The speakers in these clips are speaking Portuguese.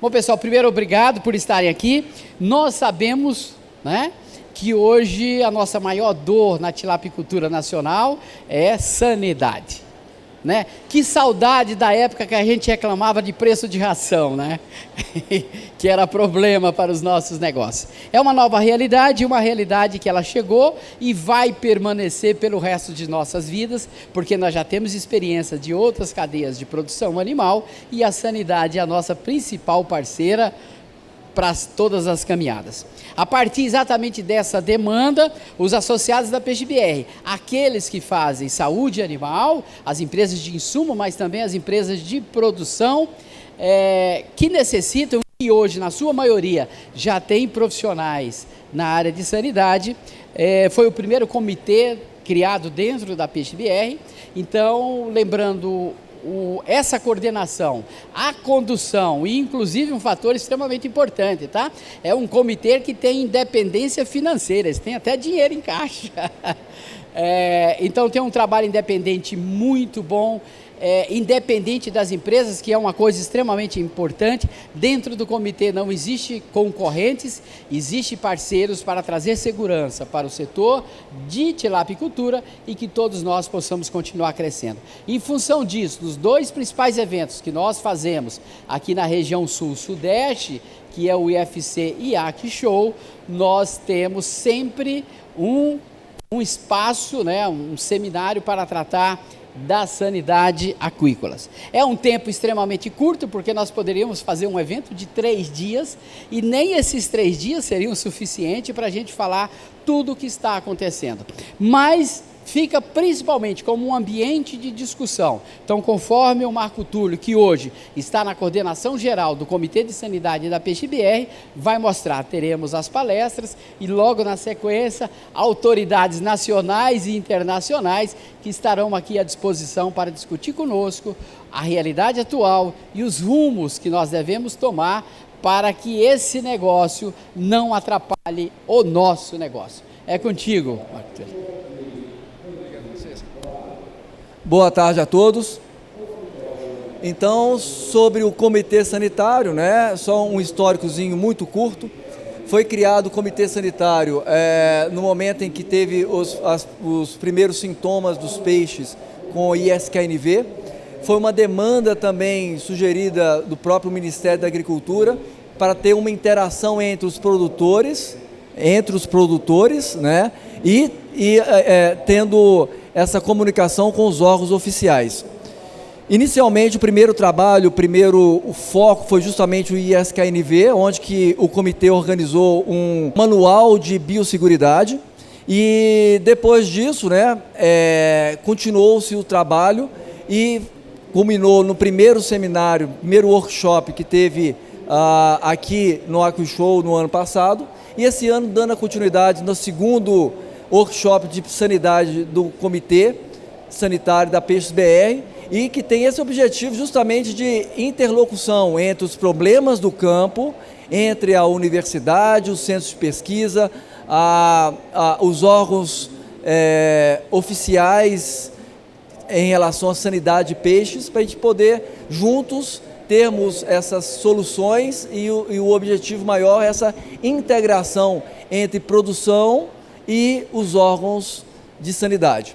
Bom, pessoal, primeiro, obrigado por estarem aqui. Nós sabemos, né, que hoje a nossa maior dor na tilapicultura nacional é sanidade, né? Que saudade da época que a gente reclamava de preço de ração, né? Que era problema para os nossos negócios. É uma nova realidade, uma realidade que ela chegou e vai permanecer pelo resto de nossas vidas, porque nós já temos experiência de outras cadeias de produção animal e a sanidade é a nossa principal parceira para todas as caminhadas. A partir exatamente dessa demanda, os associados da PeixeBR, aqueles que fazem saúde animal, as empresas de insumo, mas também as empresas de produção, que necessitam, e hoje na sua maioria já tem profissionais na área de sanidade, foi o primeiro comitê criado dentro da PeixeBR. Então, lembrando essa coordenação, a condução e inclusive um fator extremamente importante, tá? É um comitê que tem independência financeira, eles têm até dinheiro em caixa. Então tem um trabalho independente muito bom, independente das empresas, que é uma coisa extremamente importante. Dentro do comitê não existe concorrentes, existe parceiros para trazer segurança para o setor de tilapicultura e que todos nós possamos continuar crescendo. Em função disso, dos dois principais eventos que nós fazemos aqui na região sul-sudeste, que é o IFC e IAC Show, nós temos sempre um espaço, né, um seminário para tratar da sanidade aquícolas. É um tempo extremamente curto, porque nós poderíamos fazer um evento de 3 dias e nem esses 3 dias seriam suficientes para a gente falar tudo o que está acontecendo. Mas fica principalmente como um ambiente de discussão. Então, conforme o Marco Túlio, que hoje está na coordenação geral do Comitê de Sanidade da PeixeBR, vai mostrar, teremos as palestras e logo na sequência, autoridades nacionais e internacionais que estarão aqui à disposição para discutir conosco a realidade atual e os rumos que nós devemos tomar para que esse negócio não atrapalhe o nosso negócio. É contigo, Marco Túlio. Boa tarde a todos. Então, sobre o comitê sanitário, né, só um históricozinho muito curto. Foi criado o comitê sanitário no momento em que teve os primeiros sintomas dos peixes com o ISKNV. Foi uma demanda também sugerida do próprio Ministério da Agricultura para ter uma interação entre os produtores, né, e tendo essa comunicação com os órgãos oficiais. Inicialmente, o primeiro trabalho, o foco foi justamente o ISKNV, onde que o comitê organizou um manual de biosseguridade e depois disso, né, continuou-se o trabalho e culminou no primeiro seminário, primeiro workshop que teve aqui no AquiShow no ano passado, e esse ano dando a continuidade no segundo workshop de sanidade do Comitê Sanitário da PeixeBR, e que tem esse objetivo justamente de interlocução entre os problemas do campo, entre a universidade, os centros de pesquisa, os órgãos oficiais em relação à sanidade de peixes, para a gente poder juntos termos essas soluções e o objetivo maior é essa integração entre produção e os órgãos de sanidade.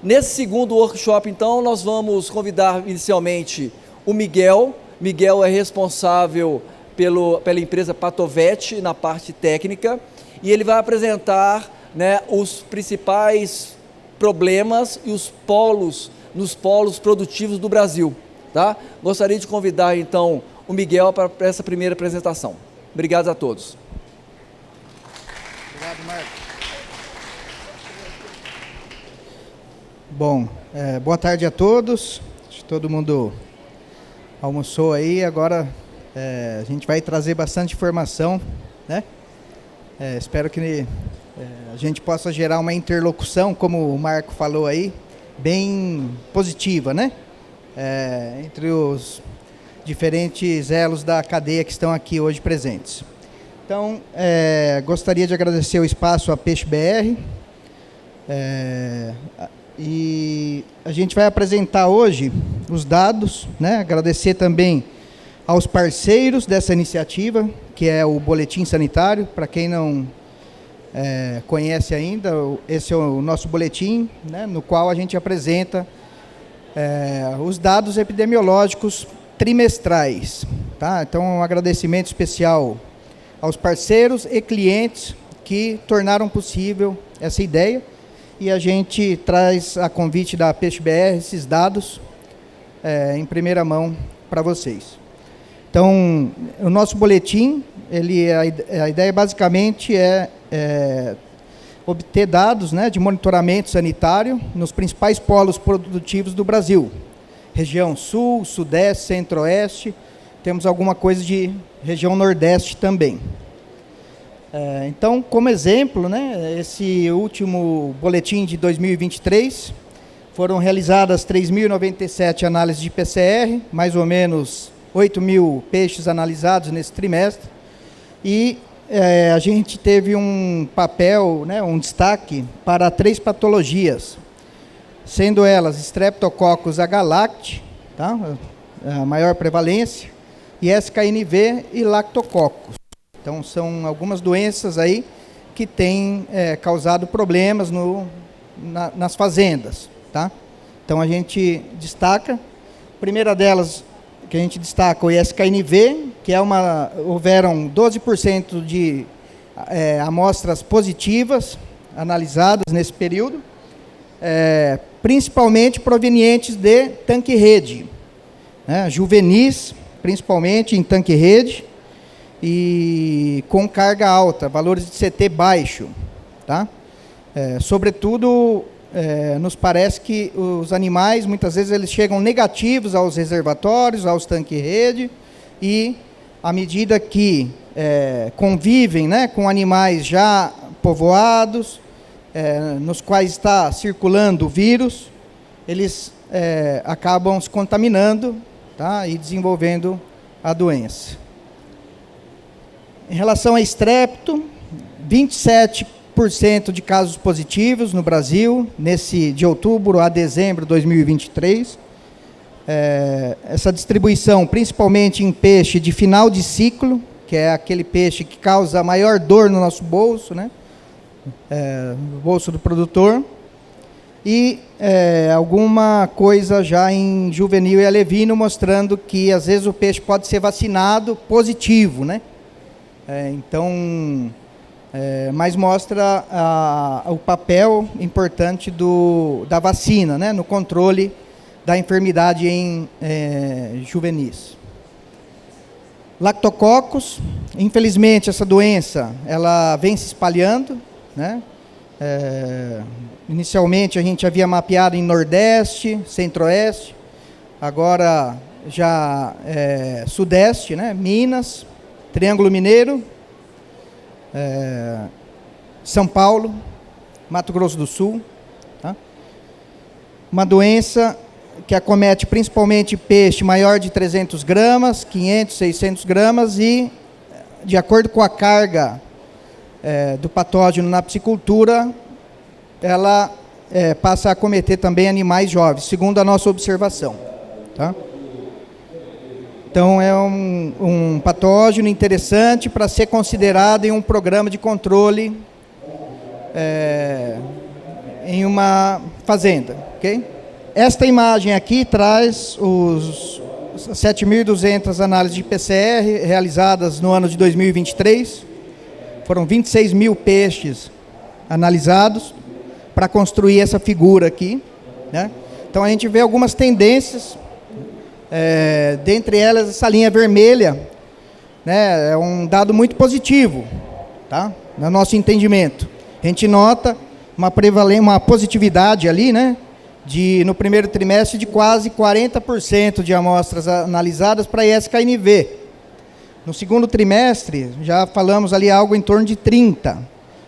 Nesse segundo workshop, então, nós vamos convidar inicialmente o Miguel. Miguel é responsável pela empresa Patovet na parte técnica e ele vai apresentar, né, os principais problemas e os polos produtivos do Brasil. Tá? Gostaria de convidar, então, o Miguel para essa primeira apresentação. Obrigado a todos. Obrigado, Marco. Bom, boa tarde a todos. Acho que todo mundo almoçou aí. Agora a gente vai trazer bastante informação, né? Espero que a gente possa gerar uma interlocução, como o Marco falou aí, bem positiva, né? Entre os diferentes elos da cadeia que estão aqui hoje presentes. Então, gostaria de agradecer o espaço à PeixeBR, e a gente vai apresentar hoje os dados, né? Agradecer também aos parceiros dessa iniciativa, que é o Boletim Sanitário. Para quem não conhece ainda, esse é o nosso boletim, né, no qual a gente apresenta os dados epidemiológicos trimestrais. Tá? Então, um agradecimento especial aos parceiros e clientes que tornaram possível essa ideia, e a gente traz a convite da PeixeBR esses dados em primeira mão para vocês. Então, o nosso boletim, a ideia basicamente é obter dados, né, de monitoramento sanitário nos principais polos produtivos do Brasil. Região Sul, Sudeste, Centro-Oeste, temos alguma coisa de região Nordeste também. Então, como exemplo, né, esse último boletim de 2023, foram realizadas 3.097 análises de PCR, mais ou menos 8.000 peixes analisados nesse trimestre, e a gente teve um papel, né, um destaque para 3 patologias, sendo elas Streptococcus agalacti, tá, a maior prevalência, e SKNV e Lactococcus. Então, são algumas doenças aí que têm causado problemas nas fazendas. Tá? Então, a gente destaca. A primeira delas que a gente destaca é o SKNV, que houveram 12% de amostras positivas analisadas nesse período, principalmente provenientes de tanque-rede, né? Juvenis, principalmente em tanque-rede, e com carga alta, valores de CT baixo. Tá? Sobretudo, nos parece que os animais, muitas vezes, eles chegam negativos aos reservatórios, aos tanque-rede, e à medida que convivem, né, com animais já povoados, nos quais está circulando o vírus, eles acabam se contaminando, tá, e desenvolvendo a doença. Em relação a estrepto, 27% de casos positivos no Brasil, de outubro a dezembro de 2023. Essa distribuição, principalmente em peixe de final de ciclo, que é aquele peixe que causa maior dor no nosso bolso, né? No bolso do produtor. E alguma coisa já em juvenil e alevino, mostrando que, às vezes, o peixe pode ser vacinado positivo, né? Mas mostra o papel importante da vacina, né, no controle da enfermidade em juvenis. Lactococcus, infelizmente essa doença ela vem se espalhando, né? Inicialmente a gente havia mapeado em Nordeste, Centro-Oeste, agora já Sudeste, né? Minas, Triângulo Mineiro, São Paulo, Mato Grosso do Sul. Tá? Uma doença que acomete principalmente peixe maior de 300 gramas, 500, 600 gramas, e, de acordo com a carga do patógeno na piscicultura, ela passa a acometer também animais jovens, segundo a nossa observação. Tá? Então, é um patógeno interessante para ser considerado em um programa de controle em uma fazenda. Okay? Esta imagem aqui traz os 7.200 análises de PCR realizadas no ano de 2023. Foram 26 mil peixes analisados para construir essa figura aqui. Né? Então, a gente vê algumas tendências. Dentre elas, essa linha vermelha, né, é um dado muito positivo, tá? No nosso entendimento. A gente nota uma positividade ali, né, no primeiro trimestre de quase 40% de amostras analisadas para ISKNV. No segundo trimestre, já falamos ali algo em torno de 30%.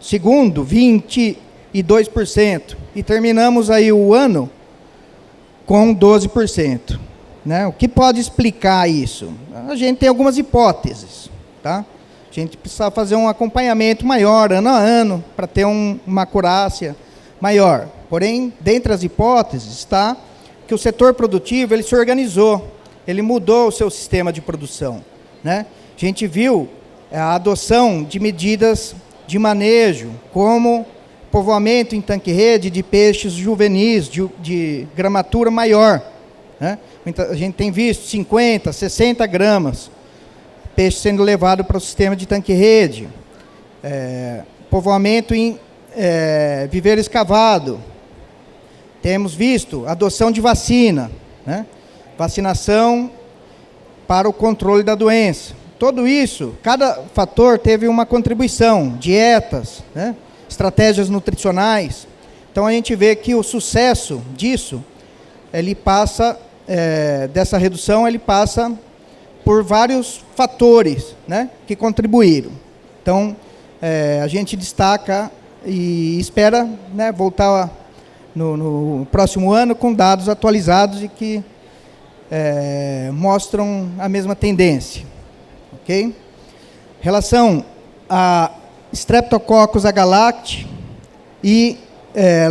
Segundo, 22%. E terminamos aí o ano com 12%. Né? O que pode explicar isso? A gente tem algumas hipóteses. Tá? A gente precisa fazer um acompanhamento maior, ano a ano, para ter uma acurácia maior. Porém, dentre as hipóteses está que o setor produtivo ele se organizou ele mudou o seu sistema de produção, né? A gente viu a adoção de medidas de manejo, como povoamento em tanque-rede de peixes juvenis, de gramatura maior, né? A gente tem visto 50, 60 gramas, peixe sendo levado para o sistema de tanque-rede, povoamento em viveiro escavado. Temos visto adoção de vacina, né? Vacinação para o controle da doença. Tudo isso, cada fator teve uma contribuição, dietas, né? Estratégias nutricionais. Então a gente vê que o sucesso disso, ele passa, dessa redução, ele passa por vários fatores, né? Que contribuíram. Então a gente destaca e espera, né, voltar no próximo ano com dados atualizados e que mostram a mesma tendência. Ok? Relação a Streptococcus agalacti e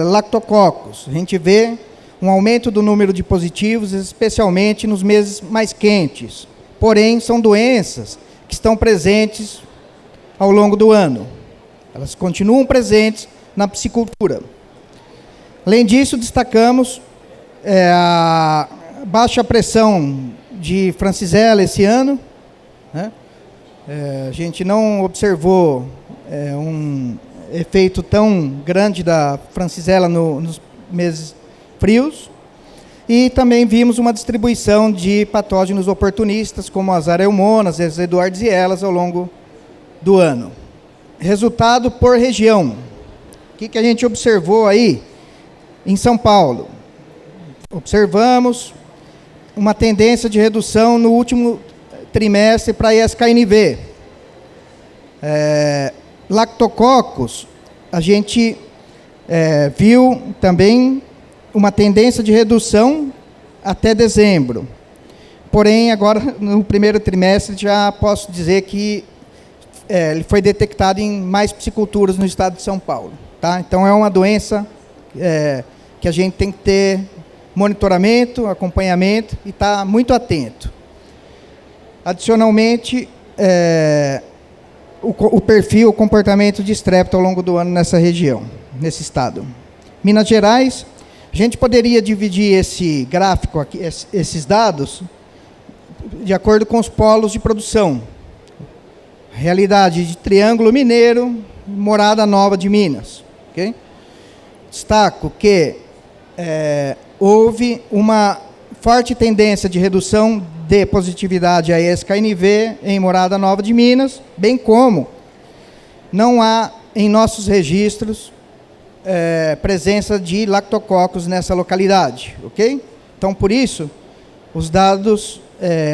Lactococcus. A gente vê um aumento do número de positivos, especialmente nos meses mais quentes. Porém, são doenças que estão presentes ao longo do ano. Elas continuam presentes na piscicultura. Além disso, destacamos a baixa pressão de Francisella esse ano, né? A gente não observou um efeito tão grande da Francisella nos meses frios. E também vimos uma distribuição de patógenos oportunistas, como as areomonas, as Edwardsiellas, ao longo do ano. Resultado por região. O que a gente observou aí em São Paulo? Observamos uma tendência de redução no último trimestre para a ISKNV. Lactococcus, a gente viu também uma tendência de redução até dezembro. Porém, agora, no primeiro trimestre, já posso dizer que ele foi detectado em mais pisciculturas no estado de São Paulo. Tá? Então, é uma doença que a gente tem que ter monitoramento, acompanhamento e estar muito atento. Adicionalmente, o perfil, o comportamento de estrepto ao longo do ano nessa região, nesse estado. Minas Gerais, a gente poderia dividir esse gráfico aqui, esses dados, de acordo com os polos de produção. Realidade de Triângulo Mineiro, Morada Nova de Minas. Okay? Destaco que houve uma forte tendência de redução de positividade a ISKNV em Morada Nova de Minas, bem como não há em nossos registros presença de lactococcus nessa localidade, ok? Então, por isso, os dados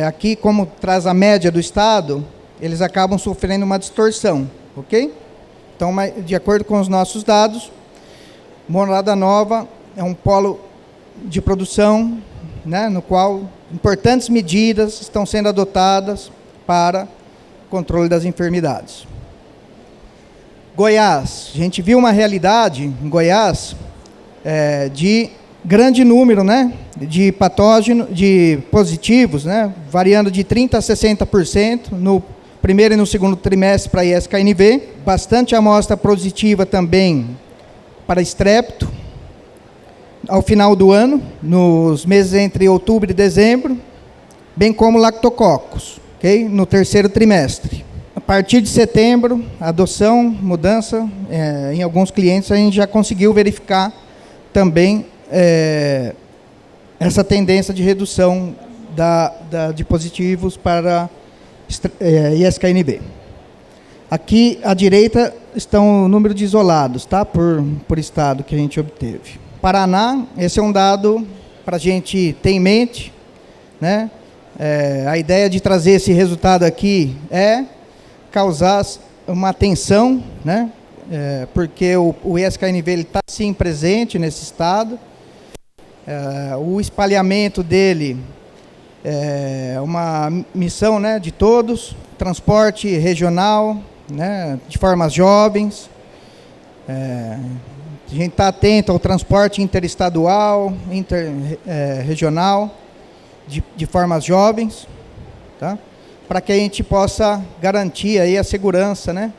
aqui, como traz a média do estado, eles acabam sofrendo uma distorção, ok? Então, de acordo com os nossos dados, Morada Nova é um polo de produção, né, no qual importantes medidas estão sendo adotadas para controle das enfermidades. Goiás, a gente viu uma realidade em Goiás de grande número, né, de patógenos, de positivos, né, variando de 30% a 60% no primeiro e no segundo trimestre para ISKNV, bastante amostra positiva também para estrepto, ao final do ano, nos meses entre outubro e dezembro, bem como lactococcus, okay? No terceiro trimestre. A partir de setembro, adoção, mudança, em alguns clientes a gente já conseguiu verificar também essa tendência de redução de positivos para ISKNV. Aqui à direita estão o número de isolados, tá? Por estado que a gente obteve. Paraná, esse é um dado para a gente ter em mente, né? A ideia de trazer esse resultado aqui é causar uma atenção, né? Porque o ISKNV está sim presente nesse estado, o espalhamento dele é uma missão, né, de todos, transporte regional, né, de formas jovens, a gente está atento ao transporte interestadual, interregional, de formas jovens, tá? Para que a gente possa garantir aí a segurança, né,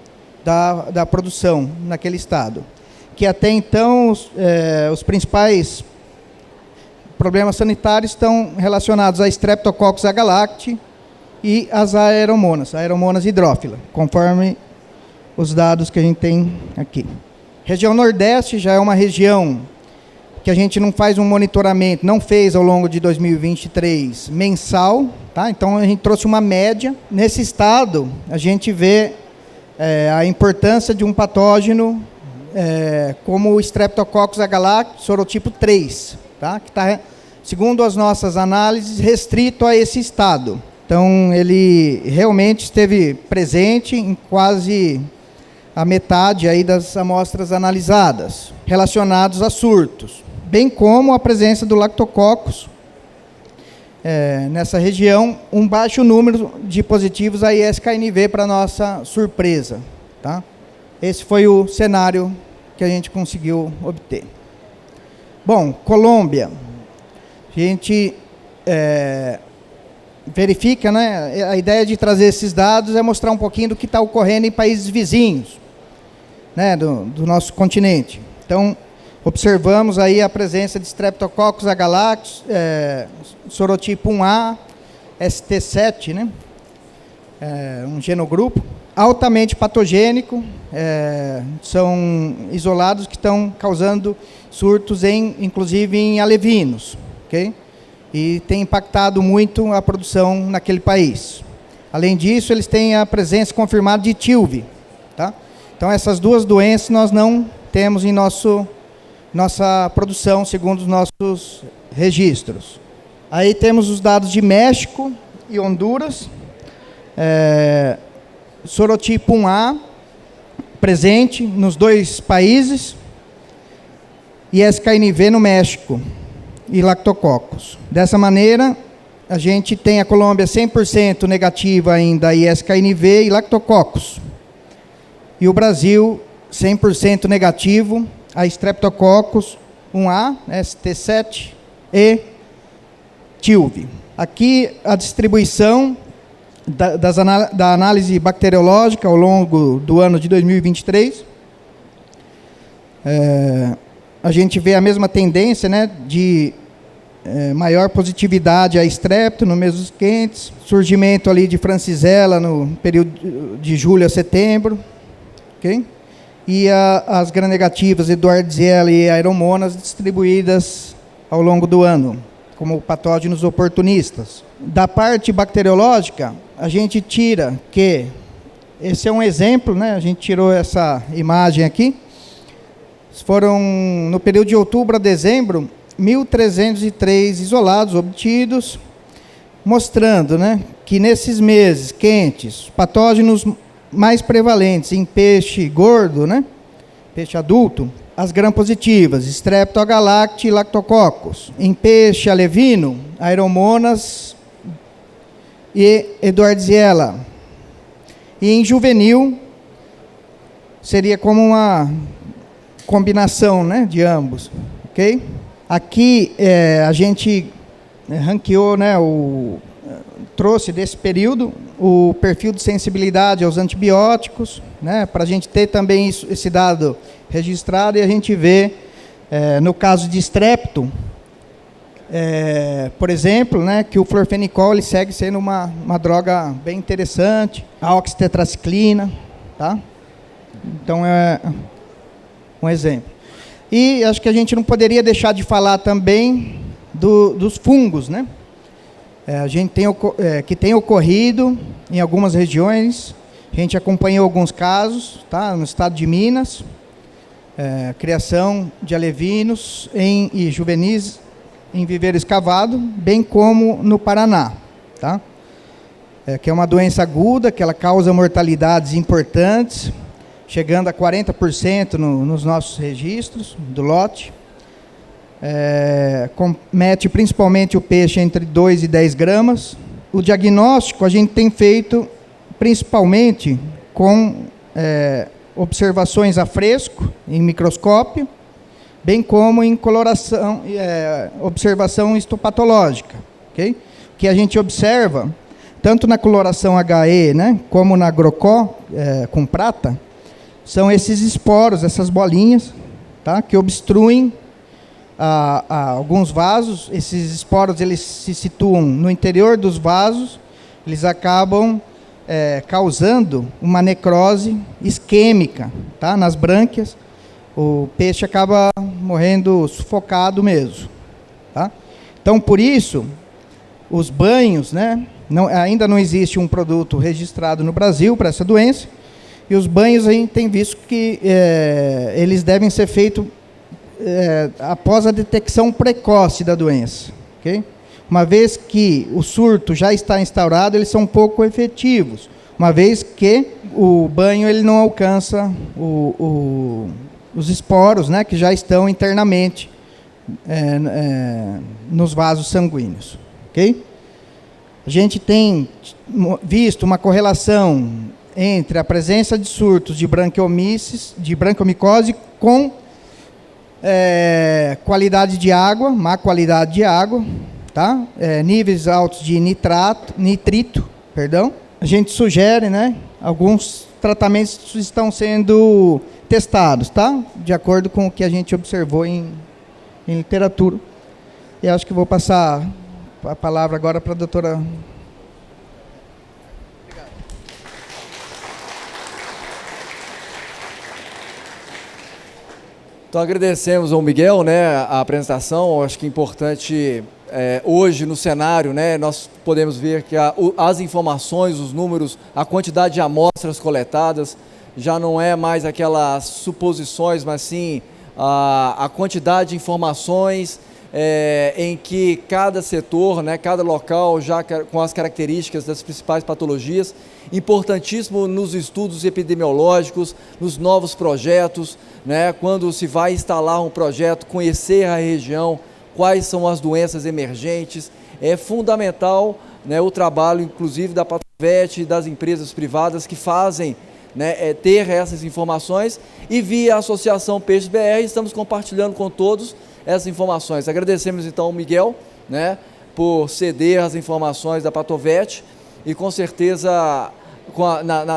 da produção naquele estado. Que até então os principais problemas sanitários estão relacionados a Streptococcus agalacti e as Aeromonas hidrófila, conforme os dados que a gente tem aqui. Região Nordeste já é uma região que a gente não faz um monitoramento, não fez ao longo de 2023 mensal, tá? Então a gente trouxe uma média. Nesse estado, a gente vê a importância de um patógeno como o Streptococcus agalacti sorotipo 3, tá? Que está, segundo as nossas análises, restrito a esse estado. Então ele realmente esteve presente em quase a metade aí das amostras analisadas, relacionados a surtos, bem como a presença do lactococcus nessa região, um baixo número de positivos a ISKNV para nossa surpresa, tá? Esse foi o cenário que a gente conseguiu obter. Bom, Colômbia, a gente verifica, né? A ideia de trazer esses dados é mostrar um pouquinho do que está ocorrendo em países vizinhos, né, do nosso continente. Então, observamos aí a presença de Streptococcus agalacti, sorotipo 1A, ST7, né, um genogrupo, altamente patogênico, são isolados que estão causando surtos, inclusive em alevinos, ok? E tem impactado muito a produção naquele país. Além disso, eles têm a presença confirmada de TILV, tá? Então, essas duas doenças nós não temos em nossa produção, segundo os nossos registros. Aí temos os dados de México e Honduras. Sorotipo 1A, presente nos dois países. E SKNV no México. E lactococcus. Dessa maneira, a gente tem a Colômbia 100% negativa ainda em SKNV e lactococcus. E o Brasil 100% negativo a Streptococcus 1A, ST7 e TILV. Aqui a distribuição da análise bacteriológica ao longo do ano de 2023. A gente vê a mesma tendência, né, de maior positividade a Strepto nos meses quentes, surgimento ali de Francisella no período de julho a setembro, ok? E as gram-negativas, Edwardiella e Aeromonas distribuídas ao longo do ano, como patógenos oportunistas. Da parte bacteriológica, a gente tira que, esse é um exemplo, né? A gente tirou essa imagem aqui, foram, no período de outubro a dezembro, 1.303 isolados obtidos, mostrando, né, que nesses meses quentes, patógenos mais prevalentes em peixe gordo, né, peixe adulto, as gram-positivas, Strepto agalacti e lactococcus. Em peixe alevino, Aeromonas e Edwardiella. E em juvenil, seria como uma combinação, né, de ambos, ok? Aqui a gente ranqueou, né, trouxe desse período o perfil de sensibilidade aos antibióticos, né, para a gente ter também esse dado registrado, e a gente vê, no caso de Strepto, por exemplo, né, que o florfenicol ele segue sendo uma droga bem interessante, a oxitetraciclina, tá? Então é um exemplo. E acho que a gente não poderia deixar de falar também dos fungos, né? A gente que tem ocorrido em algumas regiões, a gente acompanhou alguns casos, tá? No estado de Minas, criação de alevinos e juvenis em viveiro escavado, bem como no Paraná, tá? Que é uma doença aguda, que ela causa mortalidades importantes, chegando a 40% nos nossos registros do lote. Comete principalmente o peixe entre 2 e 10 gramas. O diagnóstico a gente tem feito principalmente com observações a fresco, em microscópio, bem como em coloração, observação histopatológica. Okay? que a gente observa, tanto na coloração HE, né, como na Grocó, com prata, são esses esporos, essas bolinhas, tá, que obstruem alguns vasos. Esses esporos eles se situam no interior dos vasos, eles acabam causando uma necrose isquêmica, tá, nas brânquias. O peixe acaba morrendo sufocado mesmo. Tá? Então, por isso, os banhos, né, ainda não existe um produto registrado no Brasil para essa doença, e os banhos a gente tem visto que eles devem ser feitos após a detecção precoce da doença. Okay? Uma vez que o surto já está instaurado, eles são pouco efetivos, uma vez que o banho ele não alcança os esporos, né, que já estão internamente nos vasos sanguíneos. Okay? A gente tem visto uma correlação entre a presença de surtos de branquiomicose com qualidade de água, má qualidade de água, tá? Níveis altos de nitrito, perdão. A gente sugere, né, alguns tratamentos estão sendo testados, tá? De acordo com o que a gente observou em literatura. E acho que vou passar a palavra agora para a doutora. Então agradecemos ao Miguel, né, a apresentação. Acho que é importante hoje no cenário, né, nós podemos ver que as informações, os números, a quantidade de amostras coletadas já não é mais aquelas suposições, mas sim a quantidade de informações em que cada setor, né, cada local já com as características das principais patologias, importantíssimo nos estudos epidemiológicos, nos novos projetos, né, quando se vai instalar um projeto, conhecer a região, quais são as doenças emergentes, é fundamental, né, o trabalho, inclusive, da Patovet e das empresas privadas que fazem, né, ter essas informações, e via a Associação Peixes BR estamos compartilhando com todos essas informações. Agradecemos então ao Miguel, né, por ceder as informações da Patovet, e com certeza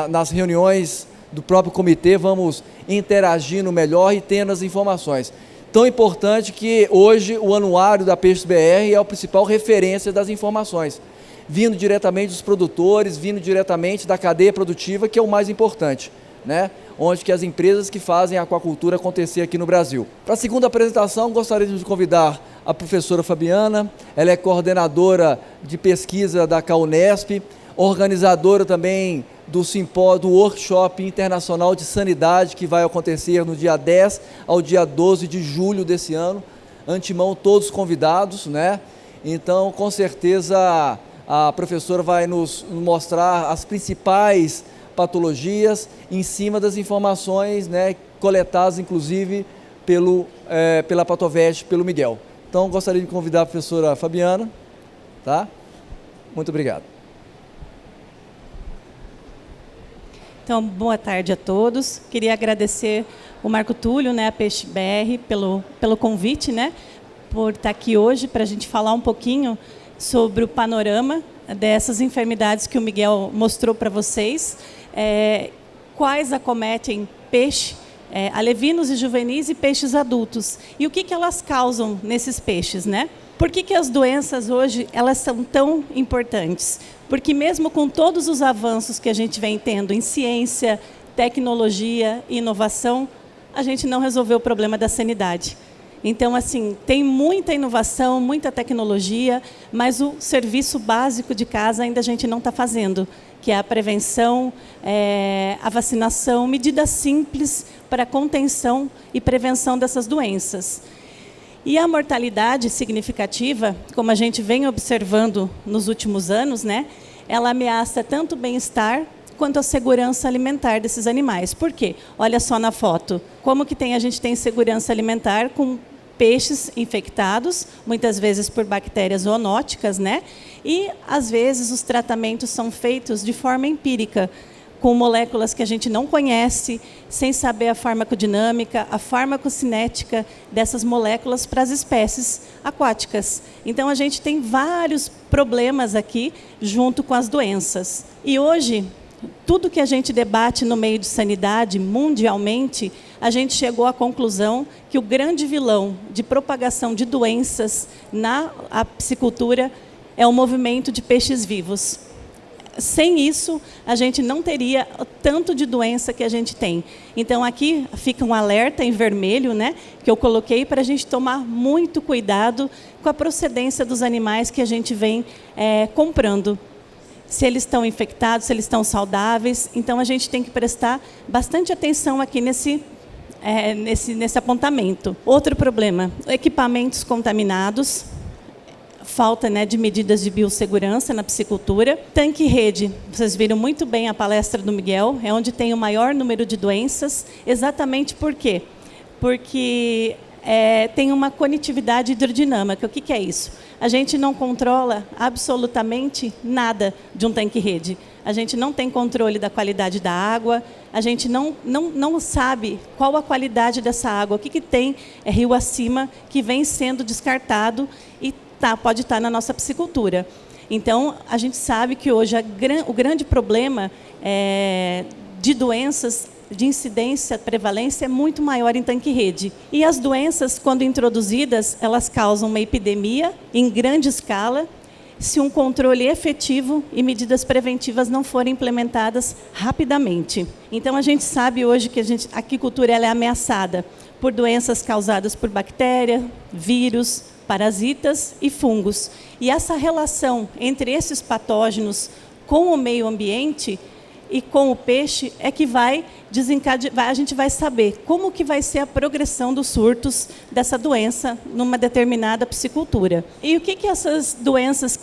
nas reuniões do próprio comitê vamos interagindo melhor e tendo as informações. Tão importante que hoje o anuário da Peixes BR é a principal referência das informações, vindo diretamente dos produtores, vindo diretamente da cadeia produtiva, que é o mais importante, né? Onde que as empresas que fazem a aquacultura acontecer aqui no Brasil. Para a segunda apresentação, gostaríamos de convidar a professora Fabiana. Ela é coordenadora de pesquisa da CAUNESP, organizadora também do workshop internacional de sanidade, que vai acontecer no dia 10 ao dia 12 de julho desse ano. Antemão, todos convidados, né? Então, com certeza, a professora vai nos mostrar as principais patologias em cima das informações, né, coletadas, inclusive, pela Patovet, pelo Miguel. Então, gostaria de convidar a professora Fabiana. Tá? Muito obrigado. Então, boa tarde a todos. Queria agradecer o Marco Túlio, né, a Peixe BR, pelo convite, né, por estar aqui hoje para a gente falar um pouquinho sobre o panorama dessas enfermidades que o Miguel mostrou para vocês, quais acometem peixe, alevinos e juvenis e peixes adultos, e o que elas causam nesses peixes, né? Por que as doenças hoje elas são tão importantes? Porque mesmo com todos os avanços que a gente vem tendo em ciência, tecnologia e inovação, a gente não resolveu o problema da sanidade. Então, assim, tem muita inovação, muita tecnologia, mas o serviço básico de casa ainda a gente não está fazendo, que é a prevenção, a vacinação, medidas simples para contenção e prevenção dessas doenças. E a mortalidade significativa, como a gente vem observando nos últimos anos, né, ela ameaça tanto o bem-estar quanto a segurança alimentar desses animais. Por quê? Olha só na foto, como que a gente tem segurança alimentar com peixes infectados, muitas vezes por bactérias zoonóticas, né? E, às vezes, os tratamentos são feitos de forma empírica, com moléculas que a gente não conhece, sem saber a farmacodinâmica, a farmacocinética dessas moléculas para as espécies aquáticas. Então, a gente tem vários problemas aqui junto com as doenças. E hoje, tudo que a gente debate no meio de sanidade, mundialmente, a gente chegou à conclusão que o grande vilão de propagação de doenças na piscicultura é o movimento de peixes vivos. Sem isso, a gente não teria o tanto de doença que a gente tem. Então, aqui fica um alerta em vermelho, né, que eu coloquei para a gente tomar muito cuidado com a procedência dos animais que a gente vem comprando. Se eles estão infectados, se eles estão saudáveis. Então, a gente tem que prestar bastante atenção aqui nesse apontamento. Outro problema, equipamentos contaminados. Falta, né, de medidas de biossegurança na piscicultura. Tanque-rede, vocês viram muito bem a palestra do Miguel, é onde tem o maior número de doenças. Exatamente por quê? Porque tem uma conectividade hidrodinâmica. O que é isso? A gente não controla absolutamente nada de um tanque-rede. A gente não tem controle da qualidade da água, a gente não sabe qual a qualidade dessa água, o que tem rio acima que vem sendo descartado e pode estar na nossa piscicultura. Então, a gente sabe que hoje o grande problema de doenças de incidência, prevalência é muito maior em tanque-rede. E as doenças, quando introduzidas, elas causam uma epidemia em grande escala, se um controle efetivo e medidas preventivas não forem implementadas rapidamente. Então, a gente sabe hoje que a aquicultura ela é ameaçada por doenças causadas por bactérias, vírus, parasitas e fungos. E essa relação entre esses patógenos com o meio ambiente e com o peixe é que a gente vai saber como que vai ser a progressão dos surtos dessa doença numa determinada piscicultura. E o que essas doenças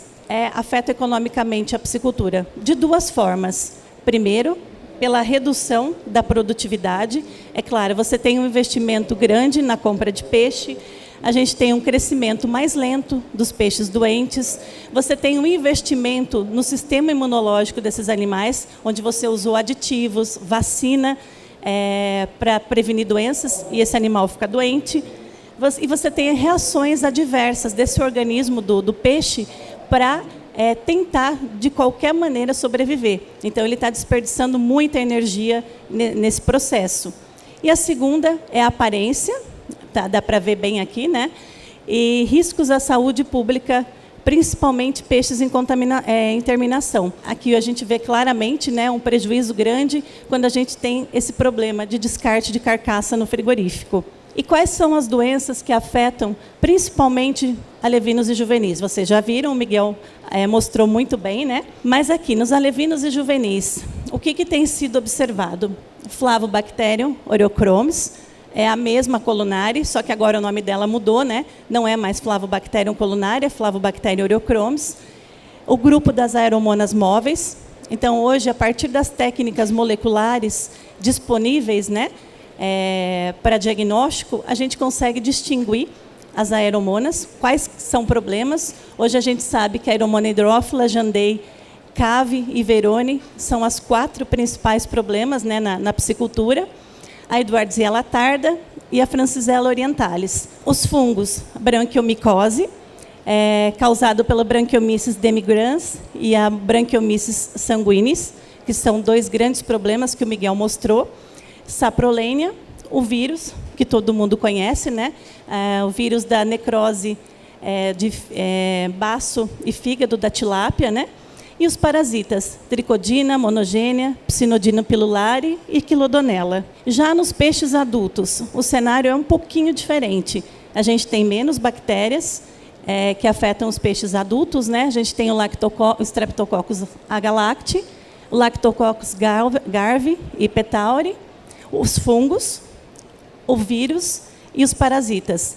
afetam economicamente a piscicultura? De duas formas. Primeiro, pela redução da produtividade. É claro, você tem um investimento grande na compra de peixe, a gente tem um crescimento mais lento dos peixes doentes, você tem um investimento no sistema imunológico desses animais, onde você usou aditivos, vacina para prevenir doenças, e esse animal fica doente. E você tem reações adversas desse organismo do peixe para tentar, de qualquer maneira, sobreviver. Então, ele está desperdiçando muita energia nesse processo. E a segunda é a aparência, dá para ver bem aqui, né? E riscos à saúde pública, principalmente peixes em terminação. Aqui a gente vê claramente, né, um prejuízo grande quando a gente tem esse problema de descarte de carcaça no frigorífico. E quais são as doenças que afetam principalmente alevinos e juvenis? Vocês já viram, o Miguel mostrou muito bem, né? Mas aqui, nos alevinos e juvenis, o que tem sido observado? Flavobacterium oreochromis, é a mesma colunare, só que agora o nome dela mudou, né? Não é mais Flavobacterium colunare, é Flavobacterium oreochromis. O grupo das aeromonas móveis. Então, hoje, a partir das técnicas moleculares disponíveis, né, para diagnóstico, a gente consegue distinguir as aeromonas, quais são problemas. Hoje a gente sabe que a aeromona hidrófila, Jandei, Cave e Verone são as 4 principais problemas, né, na piscicultura. A Edwardsia latarda e a Francisella orientalis. Os fungos, branquiomicose, causado pela Branchiomyces demigrans e a Branchiomyces sanguinis, que são 2 grandes problemas que o Miguel mostrou. Saprolênia, o vírus, que todo mundo conhece, né? O vírus da necrose de baço e fígado da tilápia, né? E os parasitas, Tricodina, monogênia, Psinodina pilulare e Quilodonella. Já nos peixes adultos, o cenário é um pouquinho diferente. A gente tem menos bactérias que afetam os peixes adultos, né? A gente tem o Streptococcus agalacti, o Lactococcus garvi e petauri, os fungos, o vírus e os parasitas.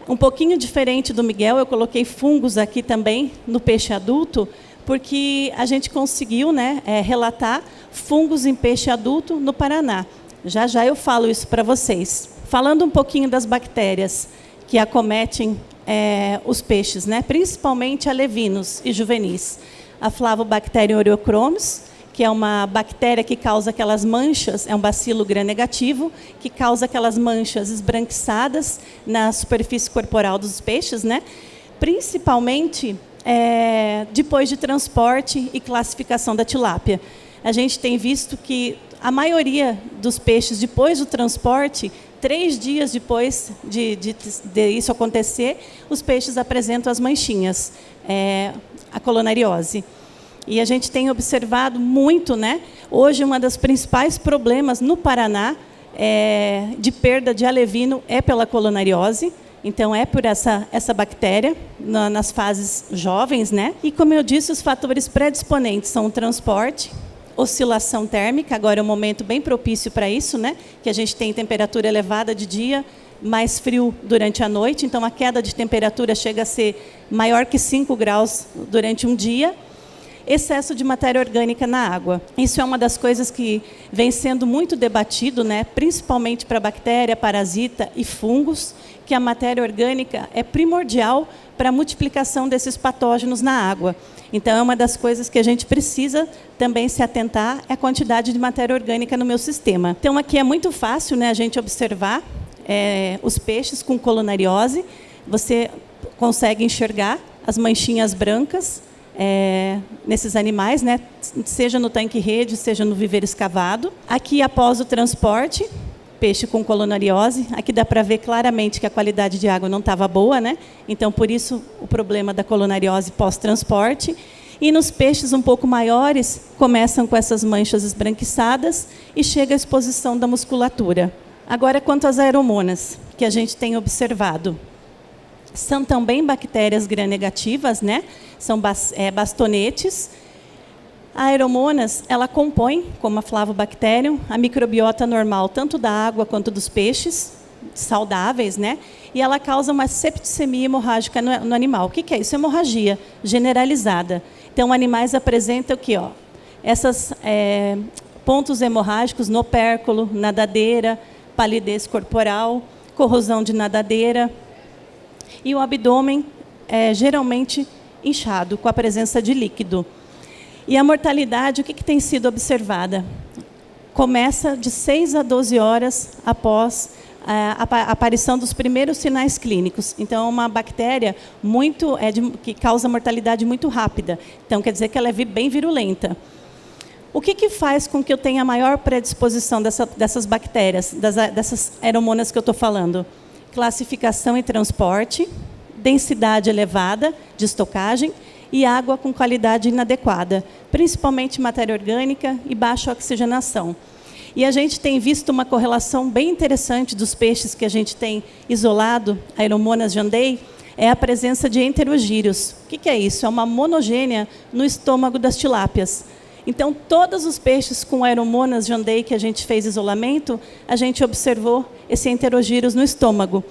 Um pouquinho diferente do Miguel, eu coloquei fungos aqui também no peixe adulto, porque a gente conseguiu, né, relatar fungos em peixe adulto no Paraná. Já eu falo isso para vocês. Falando um pouquinho das bactérias que acometem os peixes, né, principalmente alevinos e juvenis. A Flavobacterium oreochromis, que é uma bactéria que causa aquelas manchas, é um bacilo gram-negativo, que causa aquelas manchas esbranquiçadas na superfície corporal dos peixes, né? Principalmente depois de transporte e classificação da tilápia. A gente tem visto que a maioria dos peixes, depois do transporte, 3 dias depois de isso acontecer, os peixes apresentam as manchinhas, a colonariose. E a gente tem observado muito, né? Hoje, um dos principais problemas no Paraná de perda de alevino é pela colonariose. Então, é por essa bactéria nas fases jovens, né? E, como eu disse, os fatores predisponentes são o transporte, oscilação térmica, agora é um momento bem propício para isso, né? Que a gente tem temperatura elevada de dia, mais frio durante a noite, então a queda de temperatura chega a ser maior que 5 graus durante um dia. Excesso de matéria orgânica na água. Isso é uma das coisas que vem sendo muito debatido, né? Principalmente para bactéria, parasita e fungos, que a matéria orgânica é primordial para a multiplicação desses patógenos na água. Então, é uma das coisas que a gente precisa também se atentar, é a quantidade de matéria orgânica no meu sistema. Então, aqui é muito fácil, né, a gente observar os peixes com colonariose. Você consegue enxergar as manchinhas brancas nesses animais, né, seja no tanque-rede, seja no viveiro escavado. Aqui, após o transporte, peixe com colonariose. Aqui dá para ver claramente que a qualidade de água não estava boa, né? Então, por isso, o problema da colonariose pós-transporte. E nos peixes um pouco maiores, começam com essas manchas esbranquiçadas e chega a exposição da musculatura. Agora, quanto às aeromonas, que a gente tem observado. São também bactérias gram-negativas, né? São bastonetes. A aeromonas, ela compõe, como a Flavobacterium, a microbiota normal, tanto da água quanto dos peixes, saudáveis, né? E ela causa uma septicemia hemorrágica no animal. O que é isso? Hemorragia generalizada. Então, animais apresentam aqui, ó, esses pontos hemorrágicos no opérculo, nadadeira, palidez corporal, corrosão de nadadeira. E o abdômen é geralmente inchado, com a presença de líquido. E a mortalidade, o que tem sido observada? Começa de 6 a 12 horas após a aparição dos primeiros sinais clínicos. Então, é uma bactéria que causa mortalidade muito rápida. Então, quer dizer que ela é bem virulenta. O que faz com que eu tenha maior predisposição dessas bactérias, dessas aeromonas que eu estou falando? Classificação e transporte, densidade elevada de estocagem, e água com qualidade inadequada, principalmente matéria orgânica e baixa oxigenação. E a gente tem visto uma correlação bem interessante dos peixes que a gente tem isolado, Aeromonas jandei, é a presença de enterogírios. O que é isso? É uma monogênia no estômago das tilápias. Então, todos os peixes com Aeromonas jandei que a gente fez isolamento, a gente observou esse enterogírios no estômago.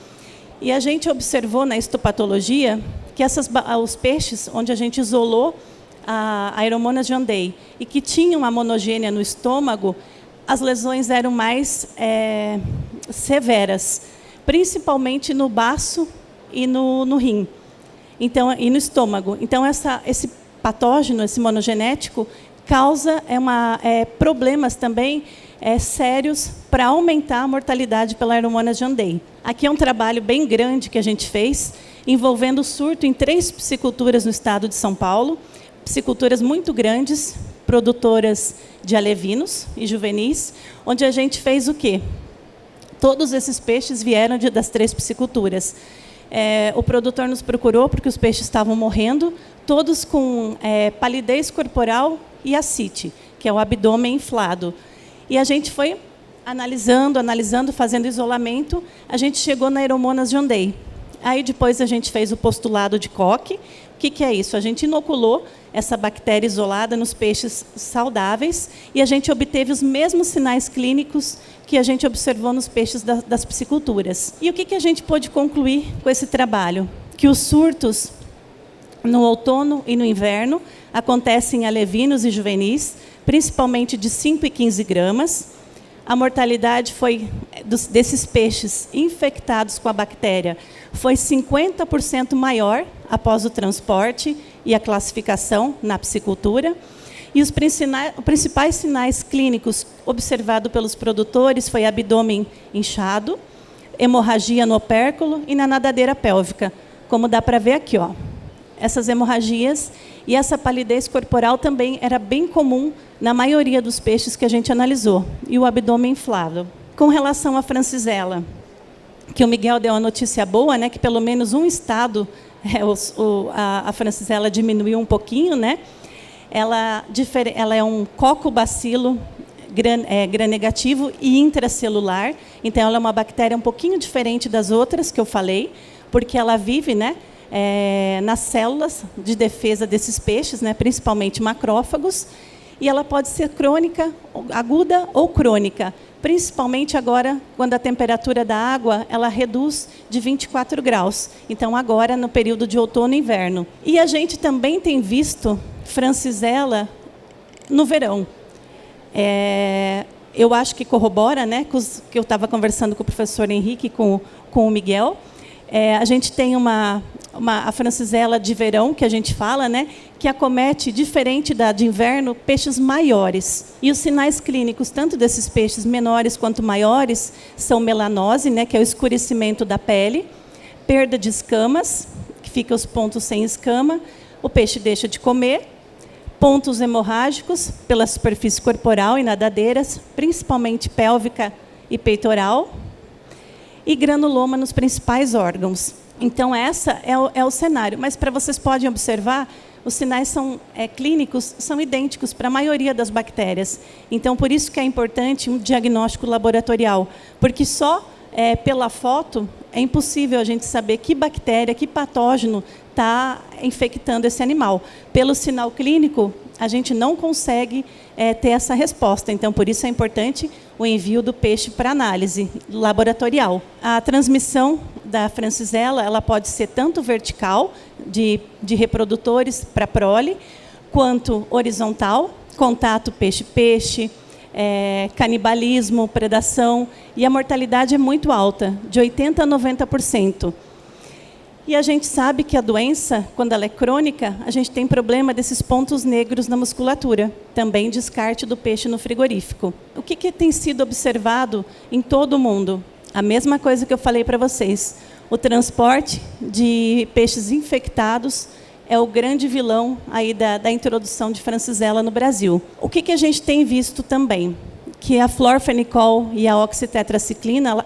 E a gente observou na histopatologia que os peixes onde a gente isolou a Aeromonas jandei e que tinham a monogênia no estômago, as lesões eram mais severas, principalmente no baço e no rim, então, e no estômago. Então, esse patógeno, esse monogenético, causa problemas também sérios para aumentar a mortalidade pela Aeromonas jandei. Aqui é um trabalho bem grande que a gente fez, envolvendo o surto em 3 pisciculturas no estado de São Paulo, pisciculturas muito grandes, produtoras de alevinos e juvenis, onde a gente fez o quê? Todos esses peixes vieram das 3 pisciculturas. O produtor nos procurou porque os peixes estavam morrendo, todos com palidez corporal e ascite, que é o abdômen inflado. E a gente foi analisando, fazendo isolamento, a gente chegou na Aeromonas jandei. Aí depois a gente fez o postulado de Koch. O que é isso? A gente inoculou essa bactéria isolada nos peixes saudáveis e a gente obteve os mesmos sinais clínicos que a gente observou nos peixes das pisciculturas. E o que a gente pôde concluir com esse trabalho? Que os surtos no outono e no inverno acontecem em alevinos e juvenis, principalmente de 5 e 15 gramas. A mortalidade desses peixes infectados com a bactéria foi 50% maior após o transporte e a classificação na piscicultura. E os principais sinais clínicos observados pelos produtores foi abdômen inchado, hemorragia no opérculo e na nadadeira pélvica, como dá para ver aqui, ó. Essas hemorragias e essa palidez corporal também era bem comum na maioria dos peixes que a gente analisou, e o abdômen inflado. Com relação à francisella, que o Miguel deu a notícia boa, né, que pelo menos um estado a francisella diminuiu um pouquinho, né? Ela é um cocobacilo gram-negativo e intracelular, então ela é uma bactéria um pouquinho diferente das outras que eu falei, porque ela vive, né, nas células de defesa desses peixes, né, principalmente macrófagos, e ela pode ser crônica, aguda ou crônica, principalmente agora, quando a temperatura da água ela reduz de 24 graus. Então, agora, no período de outono e inverno. E a gente também tem visto francisella no verão. Eu acho que corrobora, né, que eu estava conversando com o professor Henrique, com o Miguel. A gente tem a francisella de verão, que a gente fala, né, que acomete, diferente da de inverno, peixes maiores. E os sinais clínicos, tanto desses peixes menores quanto maiores, são melanose, né, que é o escurecimento da pele, perda de escamas, que fica os pontos sem escama, o peixe deixa de comer, pontos hemorrágicos pela superfície corporal e nadadeiras, principalmente pélvica e peitoral, e granuloma nos principais órgãos. Então, essa é o cenário. Mas, para vocês podem observar, os sinais clínicos são idênticos para a maioria das bactérias. Então, por isso que é importante um diagnóstico laboratorial, porque só pela foto é impossível a gente saber que bactéria, que patógeno está infectando esse animal. Pelo sinal clínico, a gente não consegue ter essa resposta. Então, por isso é importante o envio do peixe para análise laboratorial. A transmissão da francisella ela pode ser tanto vertical, de reprodutores para prole, quanto horizontal, contato peixe-peixe, canibalismo, predação, e a mortalidade é muito alta, de 80% a 90%. E a gente sabe que a doença, quando ela é crônica, a gente tem problema desses pontos negros na musculatura, também descarte do peixe no frigorífico. O que tem sido observado em todo o mundo? A mesma coisa que eu falei para vocês. O transporte de peixes infectados é o grande vilão aí da introdução de francisella no Brasil. O que a gente tem visto também? Que a florfenicol e a oxitetraciclina,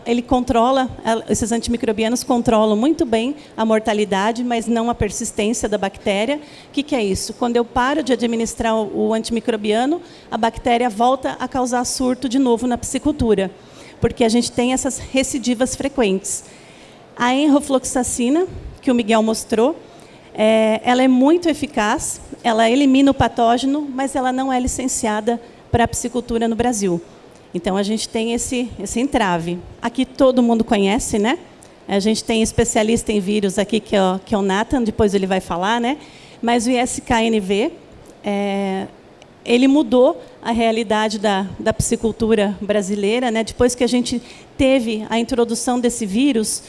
esses antimicrobianos controlam muito bem a mortalidade, mas não a persistência da bactéria. O que é isso? Quando eu paro de administrar o antimicrobiano, a bactéria volta a causar surto de novo na piscicultura, porque a gente tem essas recidivas frequentes. A enrofloxacina, que o Miguel mostrou, ela é muito eficaz, ela elimina o patógeno, mas ela não é licenciada para a piscicultura no Brasil. Então, a gente tem esse entrave. Aqui todo mundo conhece, né? A gente tem especialista em vírus aqui, que é o Nathan, depois ele vai falar, né? Mas o ISKNV, ele mudou a realidade da piscicultura brasileira, né? Depois que a gente teve a introdução desse vírus,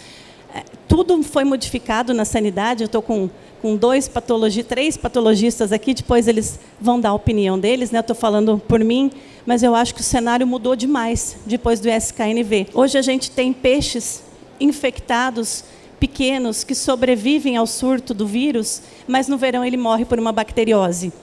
tudo foi modificado na sanidade. Eu estou com 3 patologistas aqui, depois eles vão dar a opinião deles, né? Eu estou falando por mim, mas eu acho que o cenário mudou demais depois do SKNV. Hoje a gente tem peixes infectados, pequenos, que sobrevivem ao surto do vírus, mas no verão ele morre por uma bacteriose.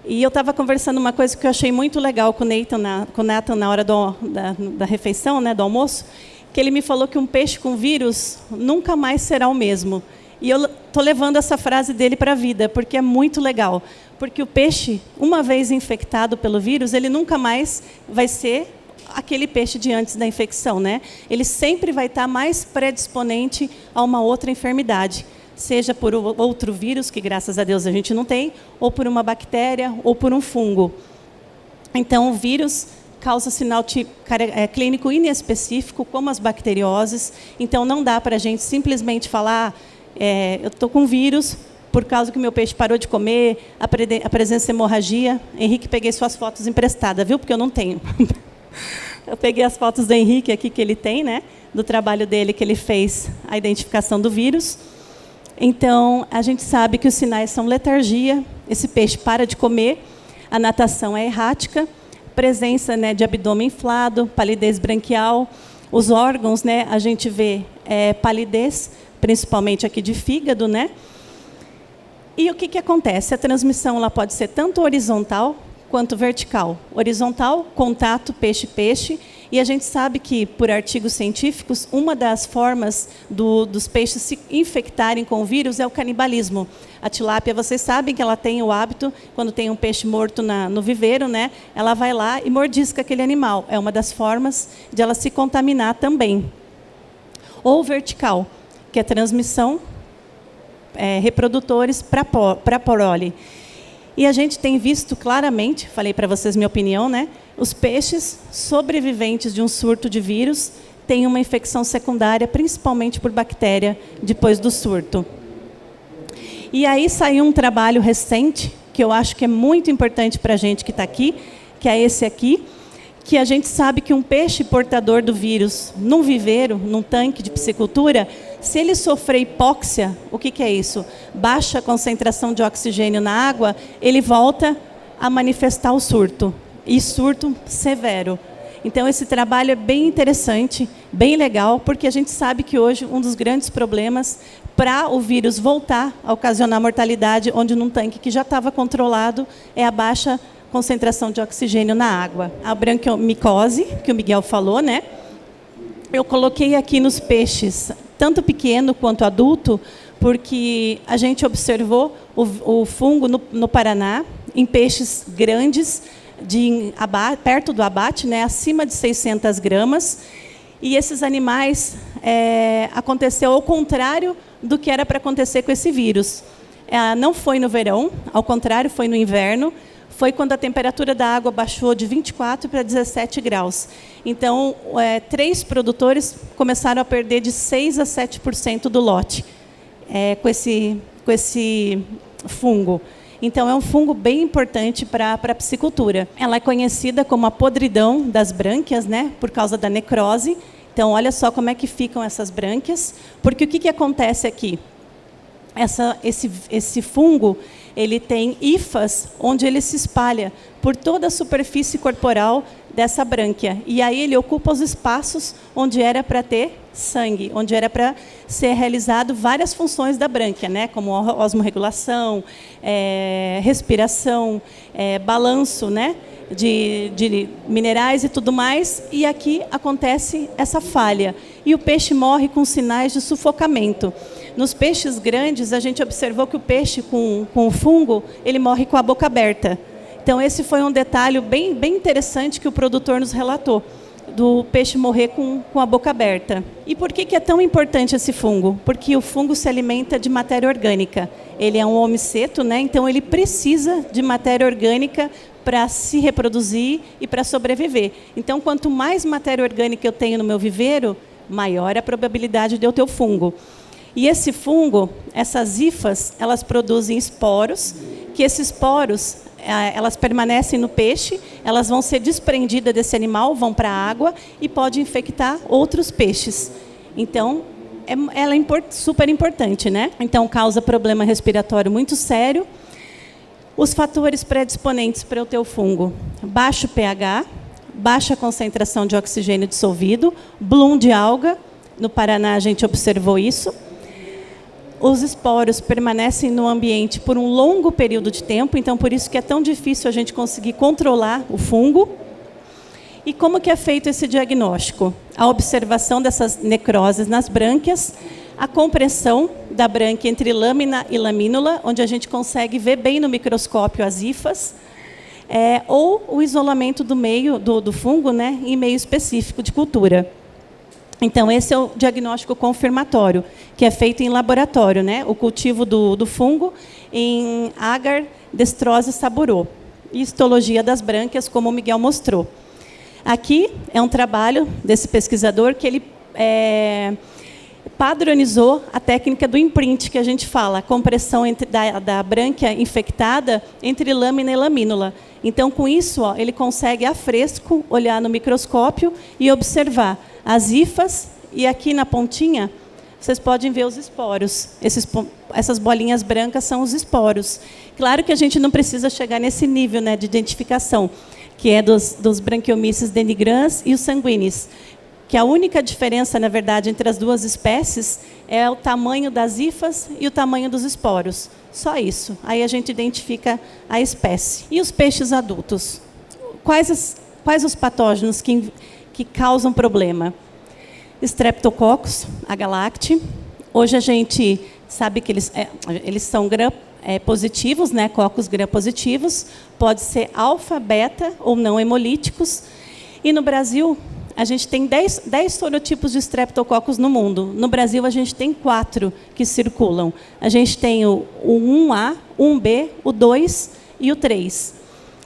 E eu estava conversando uma coisa que eu achei muito legal com o Nathan na hora da refeição, né, do almoço, que ele me falou que um peixe com vírus nunca mais será o mesmo. E eu estou levando essa frase dele para a vida, porque é muito legal. Porque o peixe, uma vez infectado pelo vírus, ele nunca mais vai ser aquele peixe de antes da infecção, né? Ele sempre vai estar mais predisponente a uma outra enfermidade, seja por outro vírus, que graças a Deus a gente não tem, ou por uma bactéria, ou por um fungo. Então, o vírus causa sinal clínico inespecífico, como as bacterioses. Então, não dá para a gente simplesmente falar... eu estou com vírus por causa que o meu peixe parou de comer, a presença de hemorragia. Henrique, peguei suas fotos emprestadas, viu? Porque eu não tenho. Eu peguei as fotos do Henrique aqui que ele tem, né? Do trabalho dele, que ele fez a identificação do vírus. Então, a gente sabe que os sinais são letargia, esse peixe para de comer, A natação é errática, presença, né, de abdômen inflado, palidez branquial. Os órgãos, né, a gente vê palidez, principalmente aqui de fígado, né? E o que acontece? A transmissão ela pode ser tanto horizontal quanto vertical. Horizontal, contato peixe-peixe, e a gente sabe que, por artigos científicos, uma das formas dos peixes se infectarem com o vírus é o canibalismo. A tilápia, vocês sabem que ela tem o hábito, quando tem um peixe morto no viveiro, né, ela vai lá e mordisca aquele animal. É uma das formas de ela se contaminar também. Ou vertical, que é transmissão reprodutores para prole. E a gente tem visto claramente, falei para vocês minha opinião, né? Os peixes sobreviventes de um surto de vírus têm uma infecção secundária, principalmente por bactéria, depois do surto. E aí saiu um trabalho recente, que eu acho que é muito importante para a gente que está aqui, que é esse aqui, que a gente sabe que um peixe portador do vírus, num viveiro, num tanque de piscicultura, se ele sofrer hipóxia, o que é isso? Baixa concentração de oxigênio na água, ele volta a manifestar o surto, e surto severo. Então, esse trabalho é bem interessante, bem legal, porque a gente sabe que hoje um dos grandes problemas para o vírus voltar a ocasionar mortalidade, onde num tanque que já estava controlado, é a baixa concentração de oxigênio na água. A branquiomicose, que o Miguel falou, né? Eu coloquei aqui nos peixes, tanto pequeno quanto adulto, porque a gente observou o fungo no Paraná, em peixes grandes, perto do abate, né, acima de 600 gramas, e esses animais aconteceu ao contrário do que era para acontecer com esse vírus. Não foi no verão, ao contrário, foi no inverno, foi quando a temperatura da água baixou de 24 para 17 graus. Então, 3 produtores começaram a perder de 6% a 7% do lote com esse fungo. Então, é um fungo bem importante para a piscicultura. Ela é conhecida como a podridão das brânquias, né, por causa da necrose. Então, olha só como é que ficam essas brânquias. Porque o que acontece aqui? Esse fungo, ele tem hifas onde ele se espalha por toda a superfície corporal dessa brânquia. E aí ele ocupa os espaços onde era para ter sangue, onde era para ser realizado várias funções da brânquia, né? Como osmorregulação, respiração, balanço, né? de minerais e tudo mais. E aqui acontece essa falha. E o peixe morre com sinais de sufocamento. Nos peixes grandes, a gente observou que o peixe com o fungo, ele morre com a boca aberta. Então, esse foi um detalhe bem interessante que o produtor nos relatou, do peixe morrer com a boca aberta. E por que é tão importante esse fungo? Porque o fungo se alimenta de matéria orgânica. Ele é um homiceto, né? Então ele precisa de matéria orgânica para se reproduzir e para sobreviver. Então, quanto mais matéria orgânica eu tenho no meu viveiro, maior a probabilidade de eu ter o fungo. E esse fungo, essas hifas, elas produzem esporos, que esses esporos, elas permanecem no peixe, elas vão ser desprendidas desse animal, vão para a água e pode infectar outros peixes. Então, ela é super importante, né? Então, causa problema respiratório muito sério. Os fatores predisponentes para eu ter o fungo: baixo pH, baixa concentração de oxigênio dissolvido, bloom de alga. No Paraná, a gente observou isso. Os esporos permanecem no ambiente por um longo período de tempo, então por isso que é tão difícil a gente conseguir controlar o fungo. E como que é feito esse diagnóstico? A observação dessas necroses nas brânquias, a compressão da brânquia entre lâmina e lamínula, onde a gente consegue ver bem no microscópio as hifas, ou o isolamento do meio do fungo, né, em meio específico de cultura. Então, esse é o diagnóstico confirmatório, que é feito em laboratório, né? O cultivo do fungo em agar, destrose saburô. E histologia das brânquias, como o Miguel mostrou. Aqui é um trabalho desse pesquisador que ele padronizou a técnica do imprint, que a gente fala, a compressão da brânquia infectada entre lâmina e lamínula. Então, com isso, ele consegue, a fresco, olhar no microscópio e observar as hifas, e aqui na pontinha, vocês podem ver os esporos. Essas bolinhas brancas são os esporos. Claro que a gente não precisa chegar nesse nível, né, de identificação, que é dos Branchiomyces denigrans e os sanguíneos, que a única diferença, na verdade, entre as duas espécies é o tamanho das hifas e o tamanho dos esporos. Só isso. Aí a gente identifica a espécie. E os peixes adultos? Quais os patógenos que causam problema? Streptococcus agalacti. Hoje a gente sabe que eles são gram-positivos, né? Cocos gram-positivos. Pode ser alfa, beta ou não hemolíticos. E no Brasil, a gente tem 10 sorotipos de Streptococcus no mundo. No Brasil, a gente tem 4 que circulam. A gente tem o 1A, o 1B, o 2 e o 3.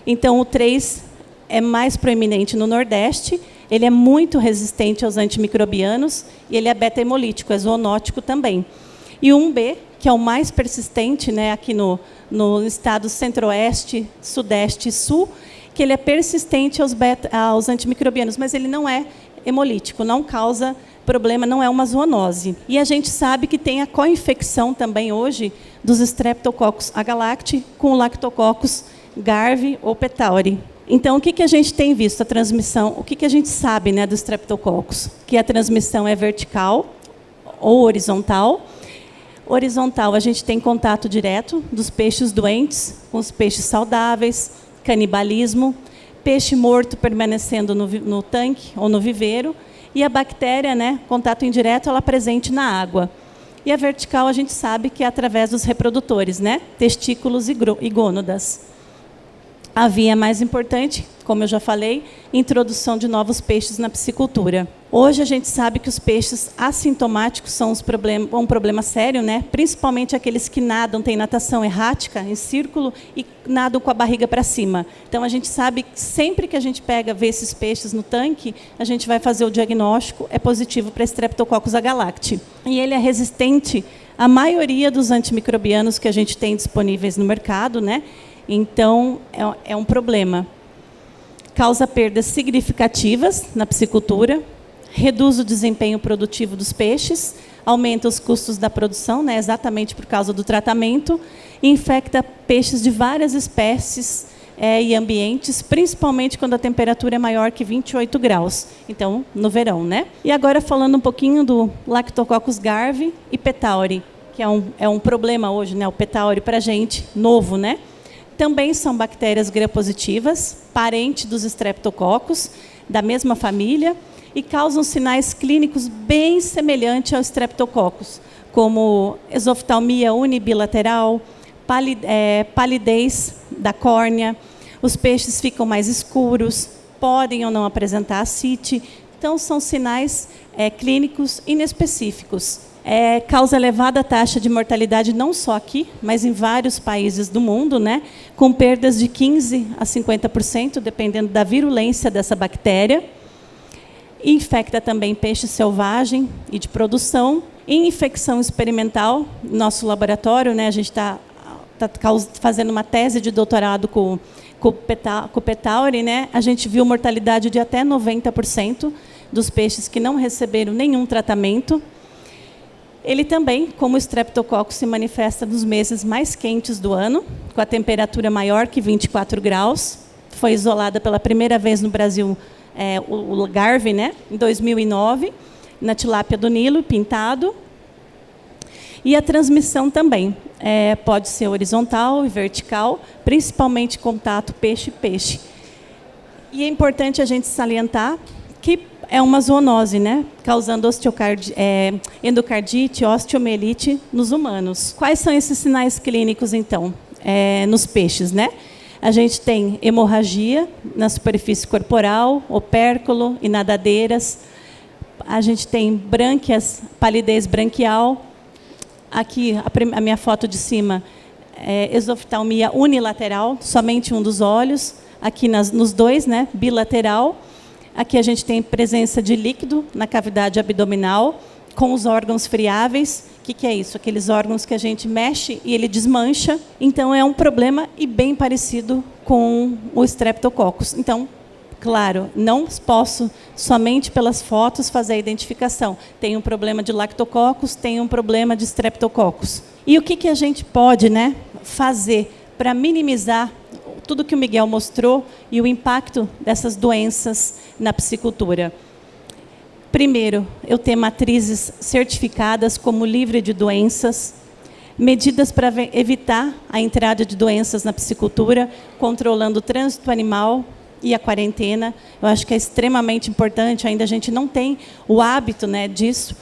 Então, o 3 é mais proeminente no Nordeste. Ele é muito resistente aos antimicrobianos e ele é beta-hemolítico, é zoonótico também. E o 1B, que é o mais persistente, né, aqui no estado Centro-Oeste, Sudeste e Sul, que ele é persistente aos antimicrobianos, mas ele não é hemolítico, não causa problema, não é uma zoonose. E a gente sabe que tem a co-infecção também hoje dos Streptococcus agalacti com o Lactococcus garve ou petauri. Então, o que a gente tem visto? A transmissão, o que a gente sabe, né, do Streptococcus? Que a transmissão é vertical ou horizontal. Horizontal, a gente tem contato direto dos peixes doentes com os peixes saudáveis, canibalismo, peixe morto permanecendo no tanque ou no viveiro, e a bactéria, né, contato indireto, ela presente na água. E a vertical, a gente sabe que é através dos reprodutores, né, testículos e gônadas. A via mais importante, como eu já falei, introdução de novos peixes na piscicultura. Hoje a gente sabe que os peixes assintomáticos são um problema sério, né? Principalmente aqueles que nadam, têm natação errática, em círculo, e nadam com a barriga para cima. Então a gente sabe que sempre que a gente vê esses peixes no tanque, a gente vai fazer o diagnóstico, é positivo para Streptococcus agalacti. E ele é resistente à maioria dos antimicrobianos que a gente tem disponíveis no mercado, né? Então, é um problema. Causa perdas significativas na piscicultura, reduz o desempenho produtivo dos peixes, aumenta os custos da produção, né, exatamente por causa do tratamento, e infecta peixes de várias espécies e ambientes, principalmente quando a temperatura é maior que 28 graus, então, no verão, né? E agora, falando um pouquinho do Lactococcus garve e petauri, que é um problema hoje, né, o petauri, para a gente, novo, né? Também são bactérias gram-positivas, parente dos Streptococcus, da mesma família, e causam sinais clínicos bem semelhantes ao Streptococcus, como exoftalmia unibilateral, palidez da córnea, os peixes ficam mais escuros, podem ou não apresentar ascite. Então, são sinais clínicos inespecíficos. Causa elevada taxa de mortalidade não só aqui, mas em vários países do mundo, né, com perdas de 15% a 50%, dependendo da virulência dessa bactéria. Infecta também peixe selvagem e de produção. Em infecção experimental, nosso laboratório, né, a gente está fazendo uma tese de doutorado com o petauri, né, a gente viu mortalidade de até 90% dos peixes que não receberam nenhum tratamento. Ele também, como o Streptococcus, se manifesta nos meses mais quentes do ano, com a temperatura maior que 24 graus. Foi isolada pela primeira vez no Brasil o garve, né, em 2009, na tilápia do Nilo, pintado. E a transmissão também pode ser horizontal e vertical, principalmente contato peixe-peixe. E é importante a gente salientar que é uma zoonose, né, causando endocardite, osteomielite nos humanos. Quais são esses sinais clínicos, então, nos peixes, né? A gente tem hemorragia na superfície corporal, opérculo e nadadeiras. A gente tem brânquias, palidez branquial. Aqui, a minha foto de cima, exoftalmia unilateral, somente um dos olhos. Aqui nos dois, né, bilateral. Aqui a gente tem presença de líquido na cavidade abdominal, com os órgãos friáveis. O que é isso? Aqueles órgãos que a gente mexe e ele desmancha. Então, é um problema e bem parecido com o Streptococcus. Então, Claro, não posso somente pelas fotos fazer a identificação. Tem um problema de lactococcus, tem um problema de streptococcus. E o que a gente pode, né, fazer para minimizar tudo que o Miguel mostrou e o impacto dessas doenças na piscicultura? Primeiro, eu ter matrizes certificadas como livre de doenças, medidas para evitar a entrada de doenças na piscicultura, controlando o trânsito animal e a quarentena. Eu acho que é extremamente importante, ainda a gente não tem o hábito, né, disso.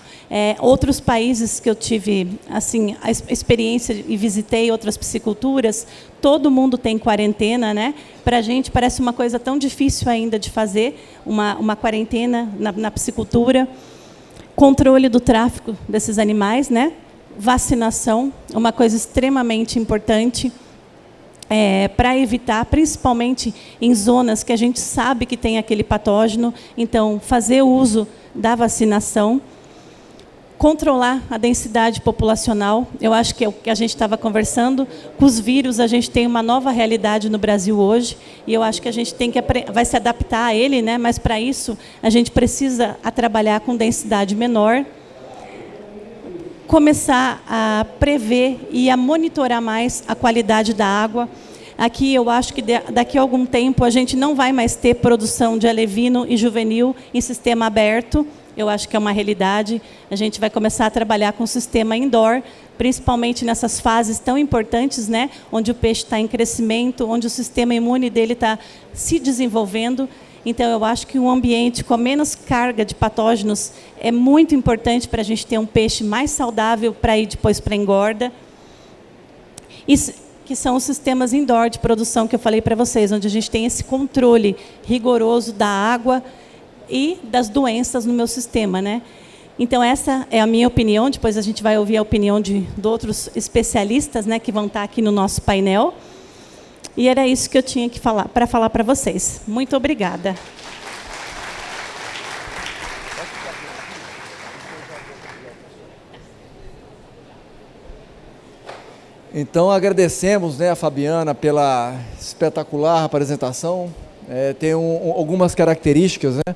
Outros países que eu tive assim, a experiência e visitei outras pisciculturas, todo mundo tem quarentena, né? Para a gente parece uma coisa tão difícil ainda de fazer, uma quarentena na piscicultura. Controle do tráfico desses animais, né? Vacinação, uma coisa extremamente importante, para evitar, principalmente em zonas que a gente sabe que tem aquele patógeno, então fazer uso da vacinação. Controlar a densidade populacional. Eu acho que é o que a gente estava conversando. Com os vírus, a gente tem uma nova realidade no Brasil hoje, e eu acho que a gente tem que vai se adaptar a ele, né? Mas, para isso, a gente precisa trabalhar com densidade menor, começar a prever e a monitorar mais a qualidade da água. Aqui, eu acho que daqui a algum tempo, a gente não vai mais ter produção de alevino e juvenil em sistema aberto. Eu acho que é uma realidade. A gente vai começar a trabalhar com o sistema indoor, principalmente nessas fases tão importantes, né, onde o peixe está em crescimento, onde o sistema imune dele está se desenvolvendo. Então, eu acho que um ambiente com menos carga de patógenos é muito importante para a gente ter um peixe mais saudável para ir depois para a engorda. Isso, que são os sistemas indoor de produção que eu falei para vocês, onde a gente tem esse controle rigoroso da água e das doenças no meu sistema, né? Então, essa é a minha opinião. Depois a gente vai ouvir a opinião de outros especialistas, né, que vão estar aqui no nosso painel. E era isso que eu tinha que falar para vocês. Muito obrigada. Então, agradecemos, né, a Fabiana pela espetacular apresentação. Tem algumas características, né,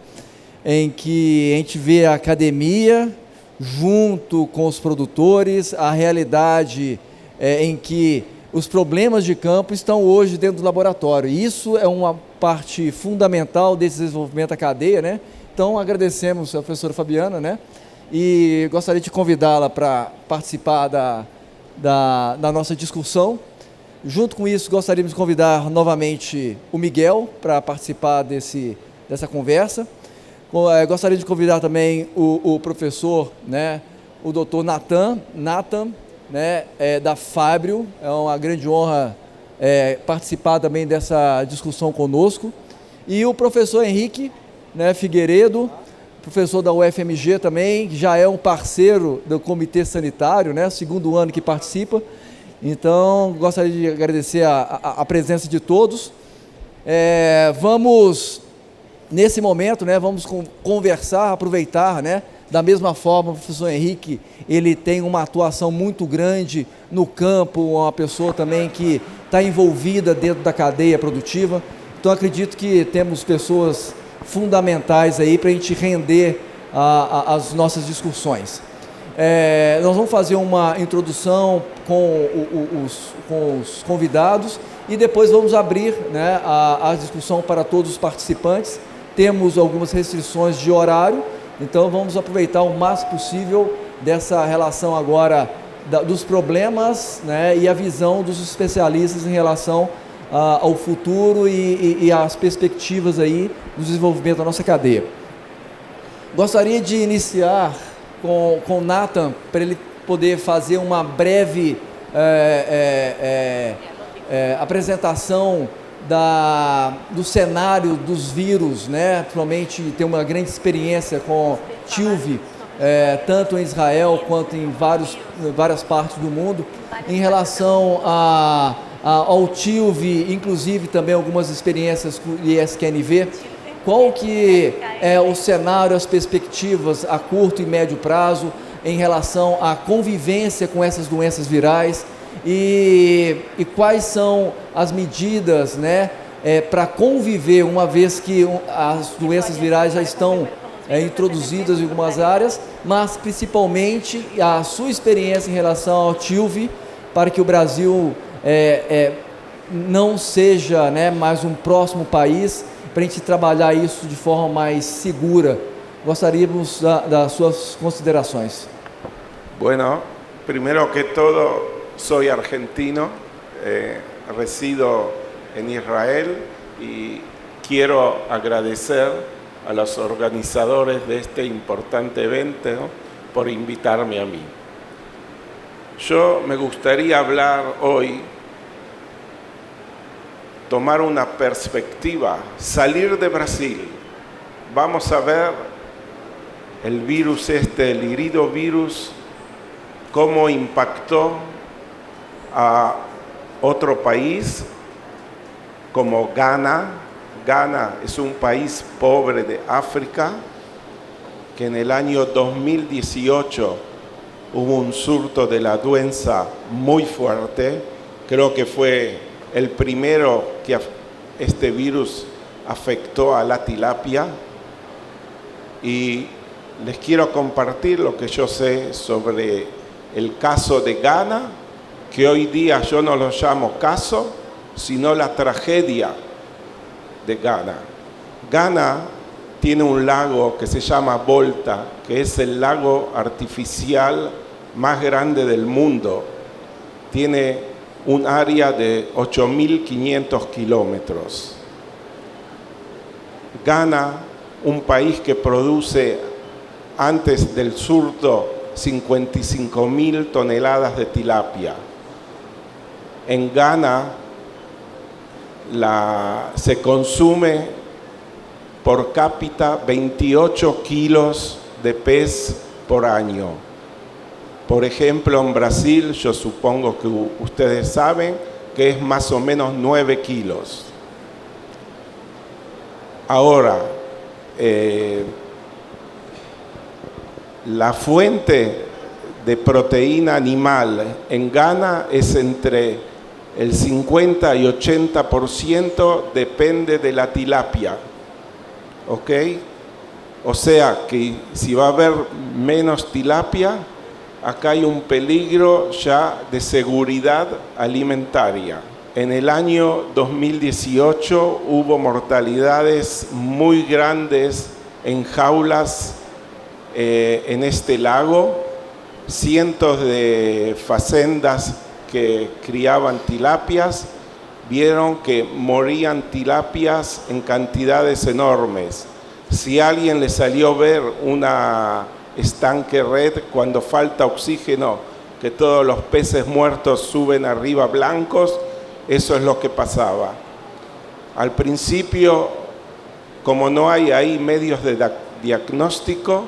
em que a gente vê a academia junto com os produtores, a realidade em que os problemas de campo estão hoje dentro do laboratório. E isso é uma parte fundamental desse desenvolvimento da cadeia, né? Então, agradecemos a professora Fabiana, né? E gostaria de convidá-la para participar da nossa discussão. Junto com isso, gostaríamos de convidar novamente o Miguel para participar dessa conversa. Gostaria de convidar também o professor, né, o doutor Nathan, né, da Fábio. É uma grande honra participar também dessa discussão conosco. E o professor Henrique, né, Figueiredo, professor da UFMG também, que já é um parceiro do Comitê Sanitário, né, segundo ano que participa. Então, gostaria de agradecer a presença de todos. Vamos, nesse momento, né, vamos conversar, aproveitar, né, da mesma forma, o professor Henrique, ele tem uma atuação muito grande no campo, uma pessoa também que está envolvida dentro da cadeia produtiva. Então, acredito que temos pessoas fundamentais aí para a gente render as nossas discussões. Nós vamos fazer uma introdução com os convidados e depois vamos abrir, né, a discussão para todos os participantes. Temos algumas restrições de horário, então vamos aproveitar o máximo possível dessa relação agora dos problemas, né, e a visão dos especialistas em relação ao futuro e às perspectivas aí do desenvolvimento da nossa cadeia. Gostaria de iniciar com o Nathan, para ele poder fazer uma breve apresentação do cenário dos vírus, né? Principalmente tem uma grande experiência com TILV, tanto em Israel quanto em várias partes do mundo, em relação ao TILV, inclusive também algumas experiências com o ISQNV. Qual que é o cenário, as perspectivas a curto e médio prazo em relação à convivência com essas doenças virais e quais são as medidas, né, para conviver, uma vez que as doenças virais já estão introduzidas em algumas áreas, mas principalmente a sua experiência em relação ao TILV, para que o Brasil não seja, né, mais um próximo país, para a gente trabalhar isso de forma mais segura. Gostaríamos das suas considerações. Bueno, primero que todo, soy argentino, resido en Israel y quiero agradecer a los organizadores de este importante evento, ¿no?, por invitarme a mí. Yo me gustaría hablar hoy, tomar una perspectiva, salir de Brasil. Vamos a ver el virus el iridovirus, cómo impactó a otro país como Ghana. Ghana es un país pobre de África que en el año 2018 hubo un surto de la doença muy fuerte. Creo que fue el primero que este virus afectó a la tilapia. Y les quiero compartir lo que yo sé sobre el caso de Ghana, que hoy día yo no lo llamo caso, sino la tragedia de Ghana. Ghana tiene un lago que se llama Volta, que es el lago artificial más grande del mundo. Tiene un área de 8.500 kilómetros. Ghana, un país que produce antes del surto 55.000 toneladas de tilapia. En Ghana se consume por cápita 28 kilos de pez por año. Por ejemplo, en Brasil, yo supongo que ustedes saben que es más o menos 9 kilos. Ahora, la fuente de proteína animal en Ghana es entre el 50 y 80% depende de la tilapia, ¿ok? O sea que si va a haber menos tilapia, acá hay un peligro ya de seguridad alimentaria. En el año 2018 hubo mortalidades muy grandes en jaulas en este lago. Cientos de facendas que criaban tilapias vieron que morían tilapias en cantidades enormes. Si a alguien le salió ver una estanque red cuando falta oxígeno, que todos los peces muertos suben arriba blancos, eso es lo que pasaba. Al principio, como no hay ahí medios de diagnóstico,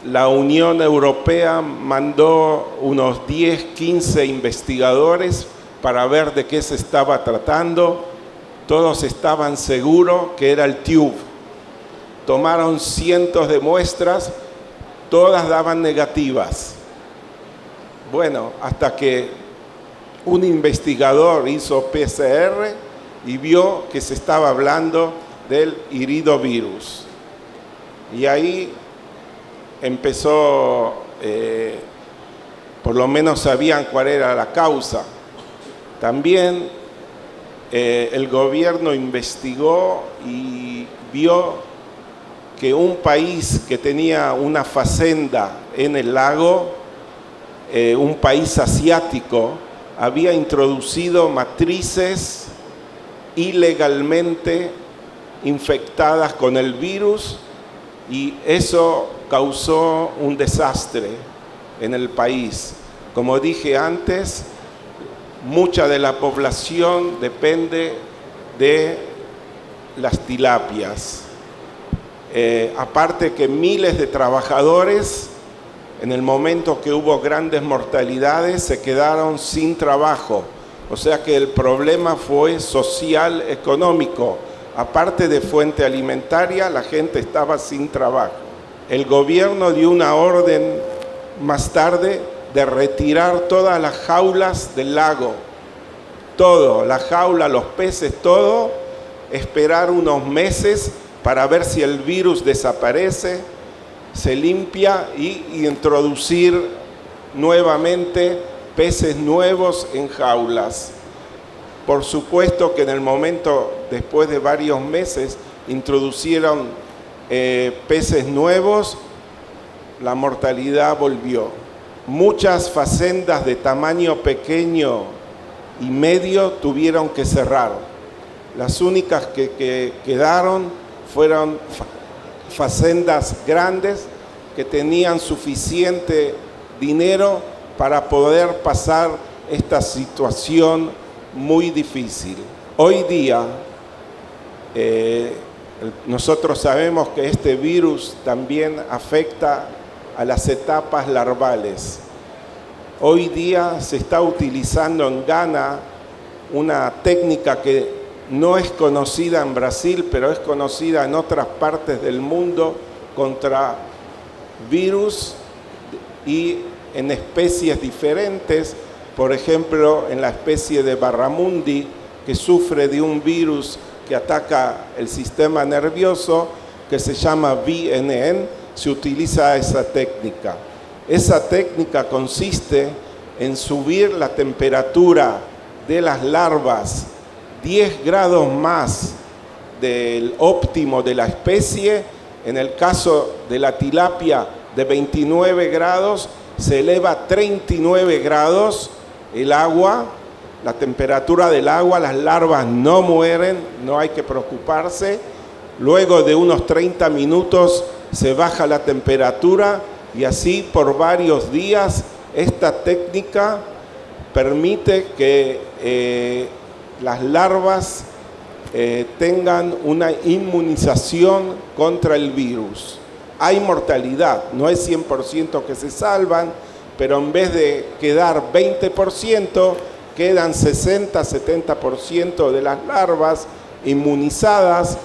la Unión Europea mandó unos 10, 15 investigadores para ver de qué se estaba tratando. Todos estaban seguros que era el TILV. Tomaron cientos de muestras, todas daban negativas. Bueno, hasta que un investigador hizo PCR y vio que se estaba hablando del iridovirus. Y ahí empezó, por lo menos sabían cuál era la causa. También el gobierno investigó y vio que un país que tenía una fazenda en el lago, un país asiático, había introducido matrices ilegalmente infectadas con el virus y eso causó un desastre en el país. Como dije antes, mucha de la población depende de las tilapias. Aparte que miles de trabajadores, en el momento que hubo grandes mortalidades, se quedaron sin trabajo. O sea que el problema fue social, económico. Aparte de fuente alimentaria, la gente estaba sin trabajo. El gobierno dio una orden más tarde de retirar todas las jaulas del lago. todo, la jaula, los peces, todo, esperar unos meses para ver si el virus desaparece, se limpia y introducir nuevamente peces nuevos en jaulas. Por supuesto que en el momento, después de varios meses, introducieron peces nuevos, la mortalidad volvió. Muchas facendas de tamaño pequeño y medio tuvieron que cerrar. Las únicas que quedaron fueron facendas grandes que tenían suficiente dinero para poder pasar esta situación muy difícil. Hoy día nosotros sabemos que este virus también afecta a las etapas larvales. Hoy día se está utilizando en Ghana una técnica que no es conocida en Brasil, pero es conocida en otras partes del mundo contra virus y en especies diferentes. Por ejemplo, en la especie de barramundi, que sufre de un virus que ataca el sistema nervioso, que se llama VNN, se utiliza esa técnica. Esa técnica consiste en subir la temperatura de las larvas 10 grados más del óptimo de la especie. En el caso de la tilapia, de 29 grados, se eleva a 39 grados el agua, la temperatura del agua, las larvas no mueren, no hay que preocuparse. Luego de unos 30 minutos se baja la temperatura y así por varios días. Esta técnica permite que las larvas tengan una inmunización contra el virus. Hay mortalidad, no es 100% que se salvan, pero en vez de quedar 20%, quedan 60-70% de las larvas inmunizadas.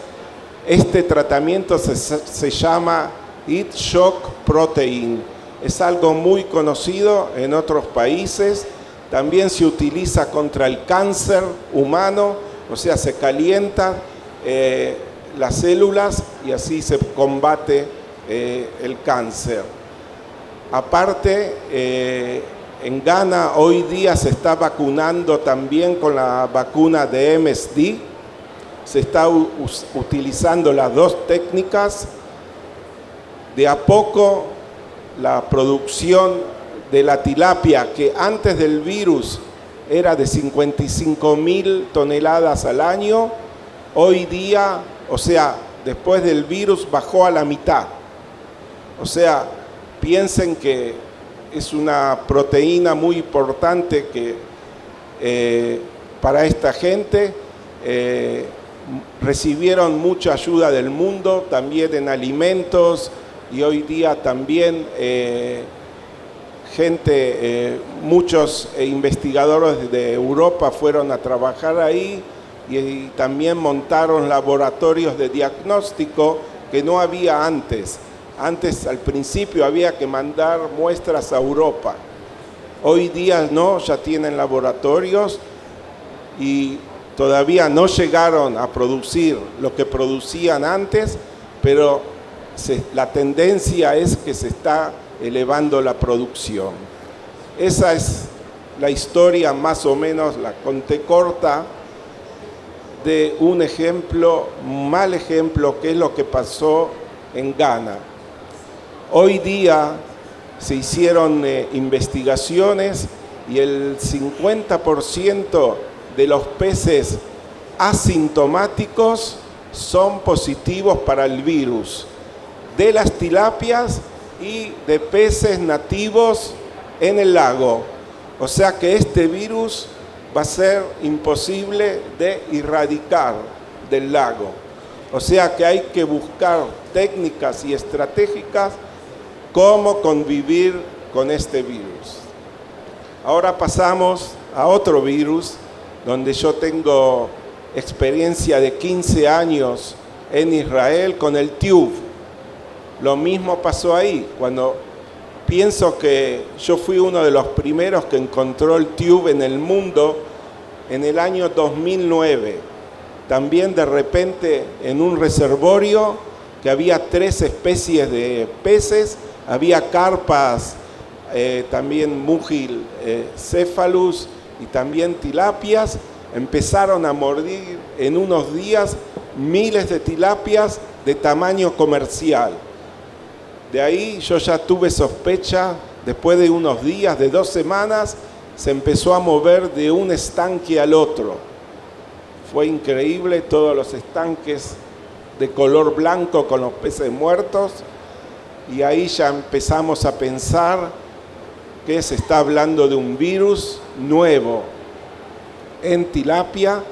Este tratamiento se llama Heat Shock Protein. Es algo muy conocido en otros países. También se utiliza contra el cáncer humano, o sea, se calientan las células y así se combate el cáncer. Aparte, en Ghana hoy día se está vacunando también con la vacuna de MSD. Se está utilizando las dos técnicas. De a poco la producción de la tilapia, que antes del virus era de 55.000 toneladas al año, hoy día, o sea, después del virus bajó a la mitad. O sea, piensen que es una proteína muy importante que para esta gente. Recibieron mucha ayuda del mundo, también en alimentos, y hoy día también muchos investigadores de Europa fueron a trabajar ahí y también montaron laboratorios de diagnóstico que no había antes. Antes, al principio, había que mandar muestras a Europa. Hoy día no, ya tienen laboratorios y todavía no llegaron a producir lo que producían antes, pero la tendencia es que se está elevando la producción. Esa es la historia, más o menos, la conté corta, de un ejemplo, un mal ejemplo, que es lo que pasó en Ghana. Hoy día se hicieron investigaciones y el 50% de los peces asintomáticos son positivos para el virus, de las tilapias y de peces nativos en el lago. O sea que este virus va a ser imposible de erradicar del lago. O sea que hay que buscar técnicas y estratégicas cómo convivir con este virus. Ahora pasamos a otro virus, donde yo tengo experiencia de 15 años en Israel con el TIUV. Lo mismo pasó ahí. Cuando pienso que yo fui uno de los primeros que encontró el TIUV en el mundo, en el año 2009. También de repente en un reservorio que había 3 especies de peces, había carpas, también mugil cephalus y también tilapias. Empezaron a morir en unos días miles de tilapias de tamaño comercial. De ahí yo ya tuve sospecha, después de unos días, de 2 semanas, se empezó a mover de un estanque al otro. Fue increíble, todos los estanques de color blanco con los peces muertos, y ahí ya empezamos a pensar que se está hablando de un virus nuevo en tilapia.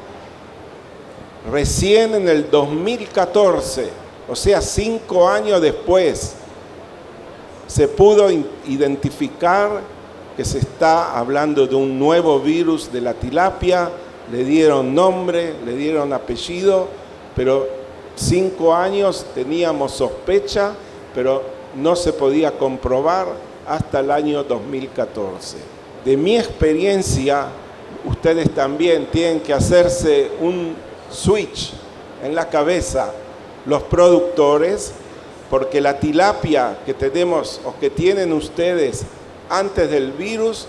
Recién en el 2014, o sea 5 años después, se pudo identificar que se está hablando de un nuevo virus de la tilapia. Le dieron nombre, le dieron apellido, pero 5 años teníamos sospecha, pero no se podía comprobar hasta el año 2014. De mi experiencia, ustedes también tienen que hacerse un switch en la cabeza, los productores, porque la tilapia que tenemos o que tienen ustedes antes del virus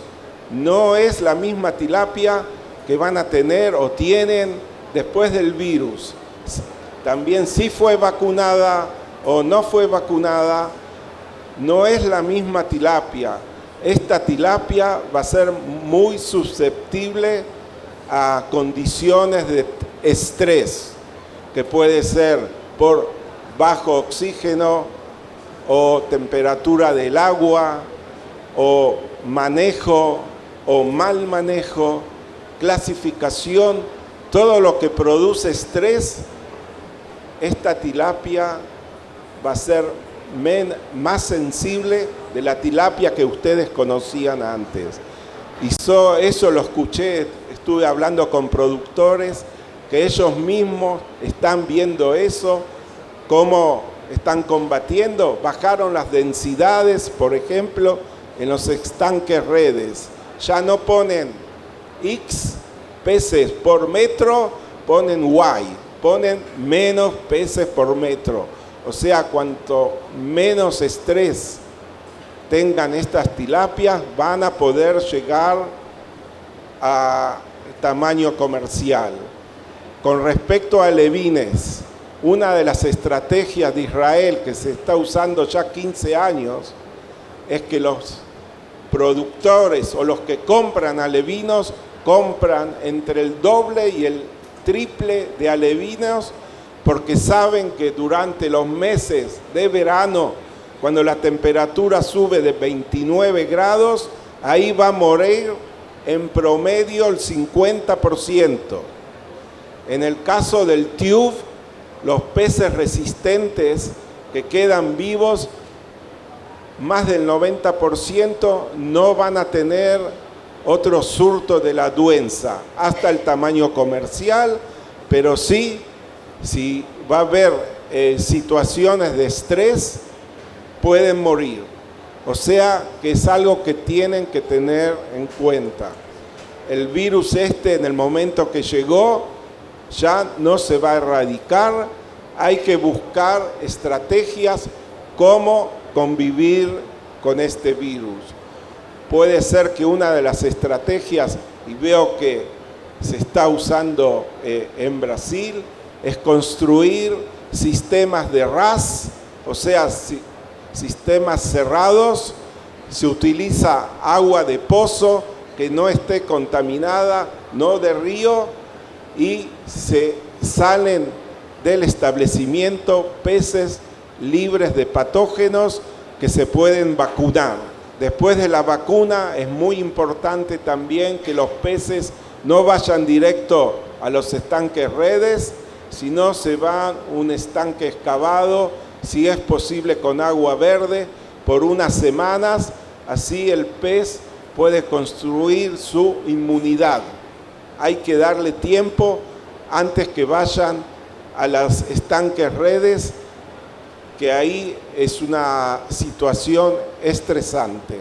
no es la misma tilapia que van a tener o tienen después del virus. También si fue vacunada o no fue vacunada, no es la misma tilapia. Esta tilapia va a ser muy susceptible a condiciones de estrés, que puede ser por bajo oxígeno o temperatura del agua o manejo o mal manejo, clasificación, todo lo que produce estrés. Esta tilapia va a ser más sensible de la tilapia que ustedes conocían antes. Y eso lo escuché, estuve hablando con productores que ellos mismos están viendo eso, cómo están combatiendo. Bajaron las densidades, por ejemplo, en los estanques redes. Ya no ponen X peces por metro, ponen Y, ponen menos peces por metro. O sea, cuanto menos estrés tengan estas tilapias, van a poder llegar a tamaño comercial. Con respecto a alevines, una de las estrategias de Israel que se está usando ya 15 años es que los productores o los que compran alevinos compran entre el doble y el triple de alevinos, porque saben que durante los meses de verano, cuando la temperatura sube de 29 grados, ahí va a morir en promedio el 50%. En el caso del tube, los peces resistentes que quedan vivos, más del 90% no van a tener otro surto de la duenza hasta el tamaño comercial, pero sí, si va a haber situaciones de estrés, pueden morir. O sea que es algo que tienen que tener en cuenta. El virus en el momento que llegó, ya no se va a erradicar. Hay que buscar estrategias cómo convivir con este virus. Puede ser que una de las estrategias, y veo que se está usando en Brasil, es construir sistemas de RAS, o sea, sistemas cerrados. Se utiliza agua de pozo que no esté contaminada, no de río, y se salen del establecimiento peces libres de patógenos que se pueden vacunar. Después de la vacuna es muy importante también que los peces no vayan directo a los estanques redes, sino se van a un estanque excavado, si es posible con agua verde, por unas semanas. Así el pez puede construir su inmunidad. Hay que darle tiempo antes que vayan a los estanques redes, que aí é uma situação estressante.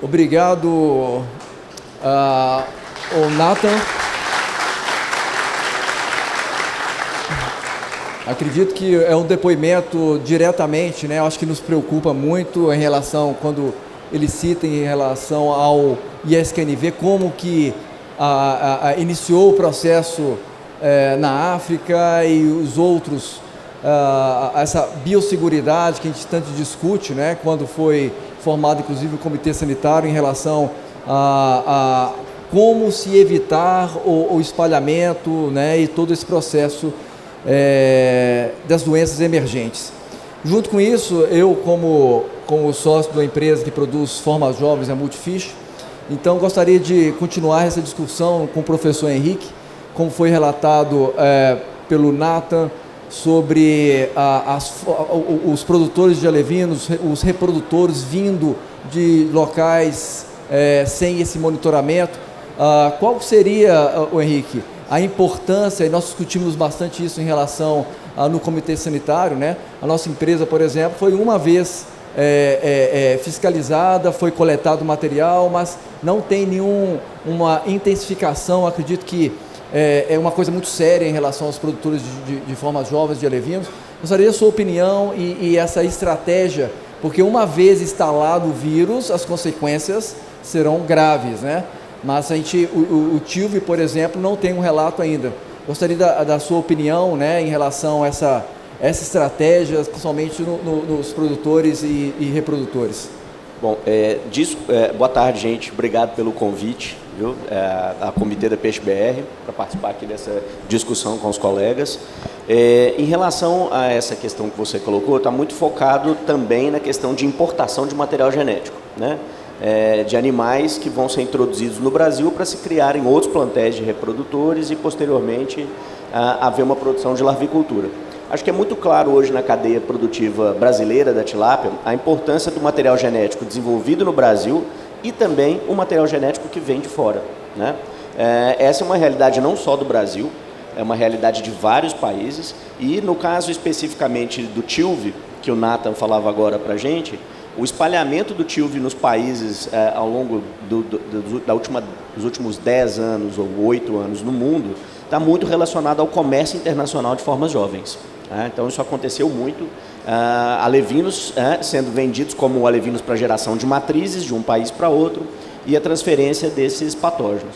Obrigado, o Nathan. Acredito que é um depoimento diretamente, né? Acho que nos preocupa muito em relação, quando eles citam em relação ao ISKNV, como que iniciou o processo na África e os outros, essa biosseguridade que a gente tanto discute, né? Quando foi formado inclusive o Comitê Sanitário em relação a como se evitar o espalhamento, né? E todo esse processo das doenças emergentes. Junto com isso, eu como sócio da empresa que produz formas jovens, a Multifish, então gostaria de continuar essa discussão com o professor Henrique, como foi relatado pelo Nathan, sobre os produtores de alevinos, os reprodutores vindo de locais sem esse monitoramento. Qual seria, o Henrique, a importância, e nós discutimos bastante isso em relação no Comitê Sanitário, né? A nossa empresa, por exemplo, foi uma vez fiscalizada, foi coletado material, mas não tem nenhuma intensificação. Acredito que é uma coisa muito séria em relação aos produtores de formas jovens de alevinos. Gostaria da sua opinião e essa estratégia, porque uma vez instalado o vírus, as consequências serão graves, né? Mas o TILV, por exemplo, não tem um relato ainda. Gostaria da sua opinião, né, em relação a essa estratégia, principalmente nos produtores e reprodutores. Bom, boa tarde, gente. Obrigado pelo convite, viu? A Comitê da Peixe BR, para participar aqui dessa discussão com os colegas. Em relação a essa questão que você colocou, está muito focado também na questão de importação de material genético, né? De animais que vão ser introduzidos no Brasil para se criarem outros plantéis de reprodutores e, posteriormente, haver uma produção de larvicultura. Acho que é muito claro hoje na cadeia produtiva brasileira da tilápia a importância do material genético desenvolvido no Brasil e também o material genético que vem de fora, né? Essa é uma realidade não só do Brasil, é uma realidade de vários países e, no caso especificamente do TILV, que o Nathan falava agora para a gente, o espalhamento do TILV nos países ao longo dos últimos 10 anos ou 8 anos no mundo está muito relacionado ao comércio internacional de formas jovens. Então, isso aconteceu muito. Alevinos sendo vendidos como alevinos para geração de matrizes de um país para outro e a transferência desses patógenos.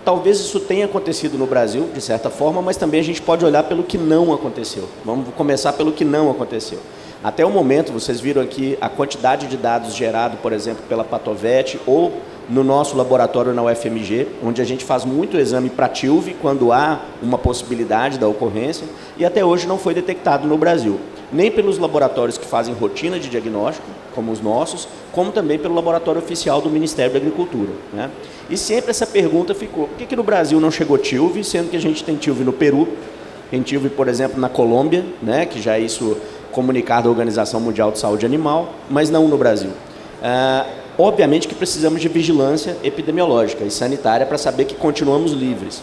Talvez isso tenha acontecido no Brasil, de certa forma, mas também a gente pode olhar pelo que não aconteceu. Vamos começar pelo que não aconteceu. Até o momento, vocês viram aqui a quantidade de dados gerado, por exemplo, pela Patovet ou no nosso laboratório na UFMG, onde a gente faz muito exame para TILV quando há uma possibilidade da ocorrência, e até hoje não foi detectado no Brasil, nem pelos laboratórios que fazem rotina de diagnóstico, como os nossos, como também pelo laboratório oficial do Ministério da Agricultura, né? E sempre essa pergunta ficou: por que no Brasil não chegou TILV, sendo que a gente tem TILV no Peru, tem TILV, por exemplo, na Colômbia, né, que já é isso comunicado à Organização Mundial de Saúde Animal, mas não no Brasil. Obviamente que precisamos de vigilância epidemiológica e sanitária para saber que continuamos livres.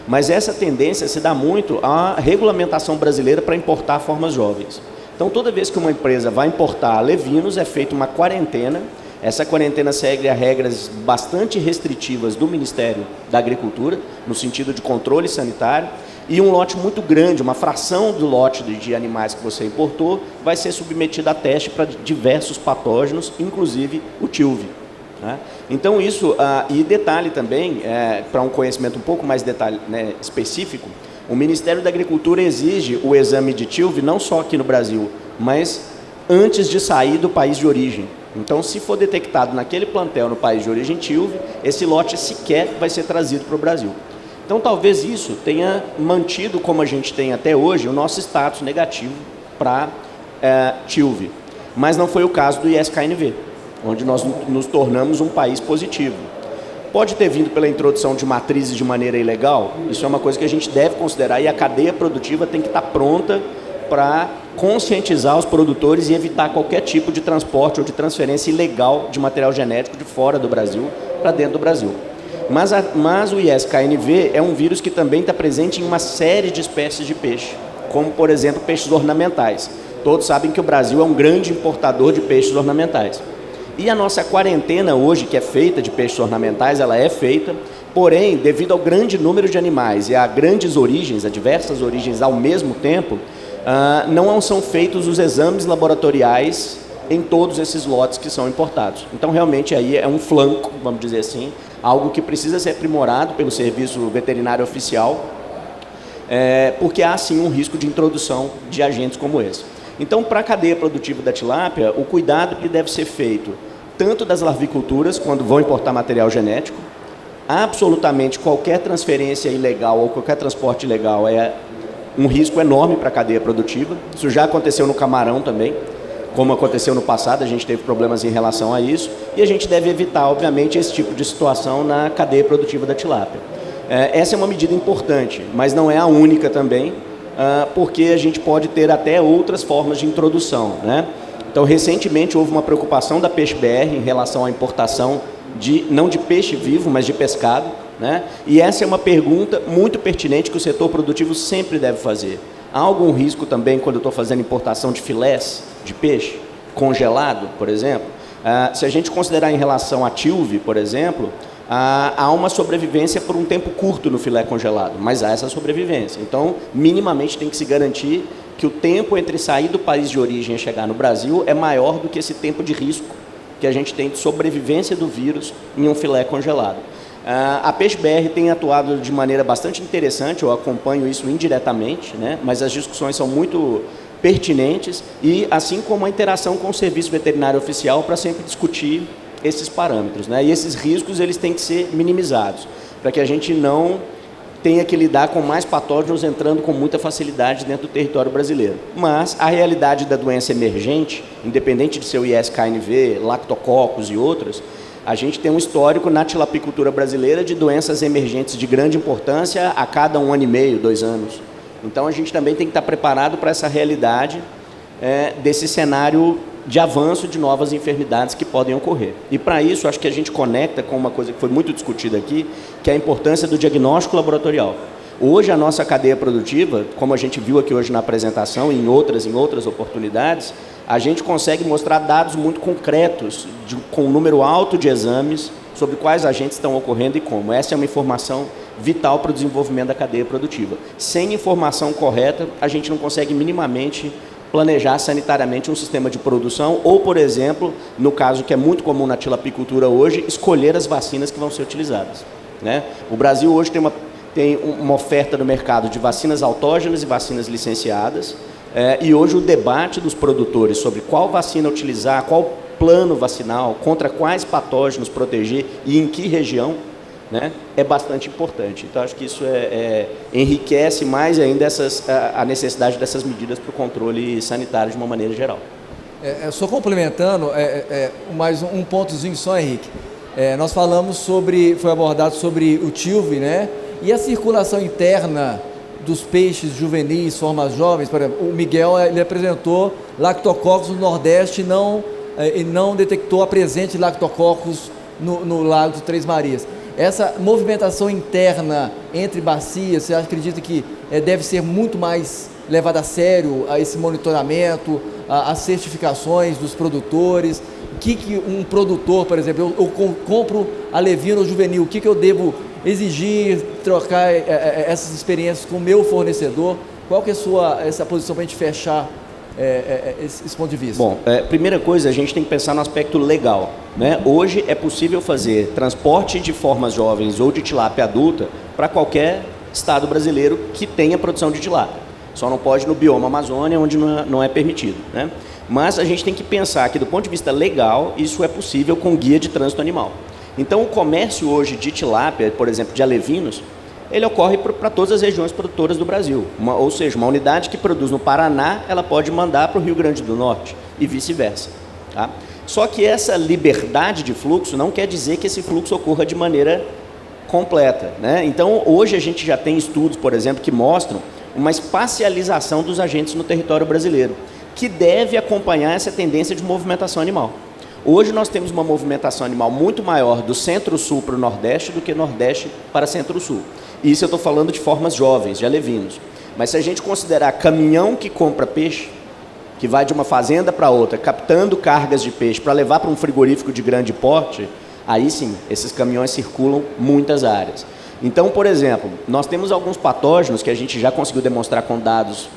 Mas essa tendência se dá muito à regulamentação brasileira para importar formas jovens. Então, toda vez que uma empresa vai importar alevinos, é feita uma quarentena. Essa quarentena segue a regras bastante restritivas do Ministério da Agricultura, no sentido de controle sanitário, e um lote muito grande, uma fração do lote de animais que você importou, vai ser submetido a teste para diversos patógenos, inclusive o TILV, né? Então isso, e detalhe também, para um conhecimento um pouco mais específico, o Ministério da Agricultura exige o exame de TILV não só aqui no Brasil, mas antes de sair do país de origem. Então, se for detectado naquele plantel no país de origem TILV, esse lote sequer vai ser trazido para o Brasil. Então, talvez isso tenha mantido, como a gente tem até hoje, o nosso status negativo para TILV. Mas não foi o caso do ISKNV, onde nós nos tornamos um país positivo. Pode ter vindo pela introdução de matrizes de maneira ilegal? Isso é uma coisa que a gente deve considerar, e a cadeia produtiva tem que estar pronta para conscientizar os produtores e evitar qualquer tipo de transporte ou de transferência ilegal de material genético de fora do Brasil para dentro do Brasil. Mas o ISKNV é um vírus que também está presente em uma série de espécies de peixe, como, por exemplo, peixes ornamentais. Todos sabem que o Brasil é um grande importador de peixes ornamentais. E a nossa quarentena hoje, que é feita de peixes ornamentais, ela é feita Porém, devido ao grande número de animais e a grandes origens, a diversas origens ao mesmo tempo, não são feitos os exames laboratoriais em todos esses lotes que são importados. Então, realmente, aí é um flanco, vamos dizer assim, algo que precisa ser aprimorado pelo Serviço Veterinário Oficial, porque há, sim, um risco de introdução de agentes como esse. Então, para a cadeia produtiva da tilápia, o cuidado que deve ser feito, tanto das larviculturas, quando vão importar material genético, absolutamente qualquer transferência ilegal ou qualquer transporte ilegal é um risco enorme para a cadeia produtiva. Isso já aconteceu no camarão também, como aconteceu no passado, a gente teve problemas em relação a isso, e a gente deve evitar, obviamente, esse tipo de situação na cadeia produtiva da tilápia. Essa é uma medida importante, mas não é a única também, porque a gente pode ter até outras formas de introdução, né? Então, recentemente, houve uma preocupação da Peixe.br em relação à importação, não de peixe vivo, mas de pescado, né? E essa é uma pergunta muito pertinente que o setor produtivo sempre deve fazer. Há algum risco também quando eu estou fazendo importação de filés de peixe congelado, por exemplo? Se a gente considerar em relação a tilve, por exemplo, há uma sobrevivência por um tempo curto no filé congelado, mas há essa sobrevivência. Então, minimamente tem que se garantir que o tempo entre sair do país de origem e chegar no Brasil é maior do que esse tempo de risco que a gente tem de sobrevivência do vírus em um filé congelado. A Peixe.br tem atuado de maneira bastante interessante, eu acompanho isso indiretamente, né? Mas as discussões são muito pertinentes e assim como a interação com o Serviço Veterinário Oficial para sempre discutir esses parâmetros, né? E esses riscos eles têm que ser minimizados, para que a gente não tenha que lidar com mais patógenos entrando com muita facilidade dentro do território brasileiro. Mas a realidade da doença emergente, independente de ser o ISKNV, lactococos e outras, a gente tem um histórico na tilapicultura brasileira de doenças emergentes de grande importância a cada 1 ano e meio, 2 anos. Então, a gente também tem que estar preparado para essa realidade desse cenário de avanço de novas enfermidades que podem ocorrer. E, para isso, acho que a gente conecta com uma coisa que foi muito discutida aqui, que é a importância do diagnóstico laboratorial. Hoje, a nossa cadeia produtiva, como a gente viu aqui hoje na apresentação e em outras oportunidades, a gente consegue mostrar dados muito concretos, com um número alto de exames, sobre quais agentes estão ocorrendo e como. Essa é uma informação vital para o desenvolvimento da cadeia produtiva. Sem informação correta, a gente não consegue minimamente planejar sanitariamente um sistema de produção ou, por exemplo, no caso que é muito comum na tilapicultura hoje, escolher as vacinas que vão ser utilizadas, né? O Brasil hoje tem uma oferta no mercado de vacinas autógenas e vacinas licenciadas, e hoje o debate dos produtores sobre qual vacina utilizar, qual plano vacinal, contra quais patógenos proteger e em que região, né, é bastante importante. Então, acho que isso enriquece mais ainda a necessidade dessas medidas para o controle sanitário de uma maneira geral. Só complementando, mais um pontozinho só, Henrique. Nós falamos foi abordado sobre o tilve, né, e a circulação interna dos peixes juvenis, formas jovens. Por exemplo, o Miguel ele apresentou lactococos no Nordeste e não detectou a presença de lactococos no Lago de Três Marias. Essa movimentação interna entre bacias, você acredita que deve ser muito mais levada a sério a esse monitoramento, as certificações dos produtores? O que um produtor, por exemplo, eu compro alevino ou juvenil, o que eu devo exigir, trocar essas experiências com o meu fornecedor? Qual que é essa posição para a gente fechar esse ponto de vista? Bom, primeira coisa, a gente tem que pensar no aspecto legal, né? Hoje é possível fazer transporte de formas jovens ou de tilápia adulta para qualquer estado brasileiro que tenha produção de tilápia. Só não pode no bioma Amazônia, onde não é permitido, né? Mas a gente tem que pensar que, do ponto de vista legal, isso é possível com guia de trânsito animal. Então, o comércio hoje de tilápia, por exemplo, de alevinos, ele ocorre para todas as regiões produtoras do Brasil. Ou seja, uma unidade que produz no Paraná, ela pode mandar para o Rio Grande do Norte e vice-versa, tá? Só que essa liberdade de fluxo não quer dizer que esse fluxo ocorra de maneira completa, né? Então, hoje a gente já tem estudos, por exemplo, que mostram uma espacialização dos agentes no território brasileiro, que deve acompanhar essa tendência de movimentação animal. Hoje nós temos uma movimentação animal muito maior do centro-sul para o nordeste do que nordeste para centro-sul. Isso eu estou falando de formas jovens, de alevinos. Mas se a gente considerar caminhão que compra peixe, que vai de uma fazenda para outra, captando cargas de peixe para levar para um frigorífico de grande porte, Aí sim, esses caminhões circulam muitas áreas. Então, por exemplo, nós temos alguns patógenos que a gente já conseguiu demonstrar com dados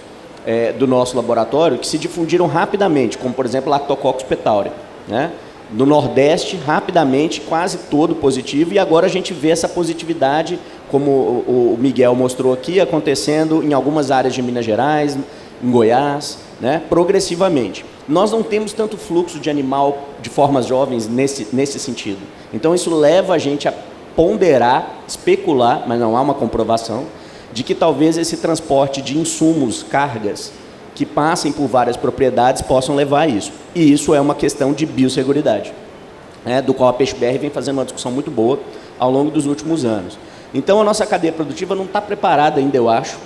do nosso laboratório que se difundiram rapidamente, como por exemplo Lactococcus petauri, né? No Nordeste, rapidamente, quase todo positivo, e agora a gente vê essa positividade, como o Miguel mostrou aqui, acontecendo em algumas áreas de Minas Gerais, em Goiás, né? Progressivamente. Nós não temos tanto fluxo de animal de formas jovens nesse sentido. Então isso leva a gente a ponderar, especular, mas não há uma comprovação, de que talvez esse transporte de insumos, cargas, que passem por várias propriedades possam levar a isso. E isso é uma questão de biosseguridade, né, do qual a PeixeBR vem fazendo uma discussão muito boa ao longo dos últimos anos. Então, a nossa cadeia produtiva não está preparada ainda, eu acho,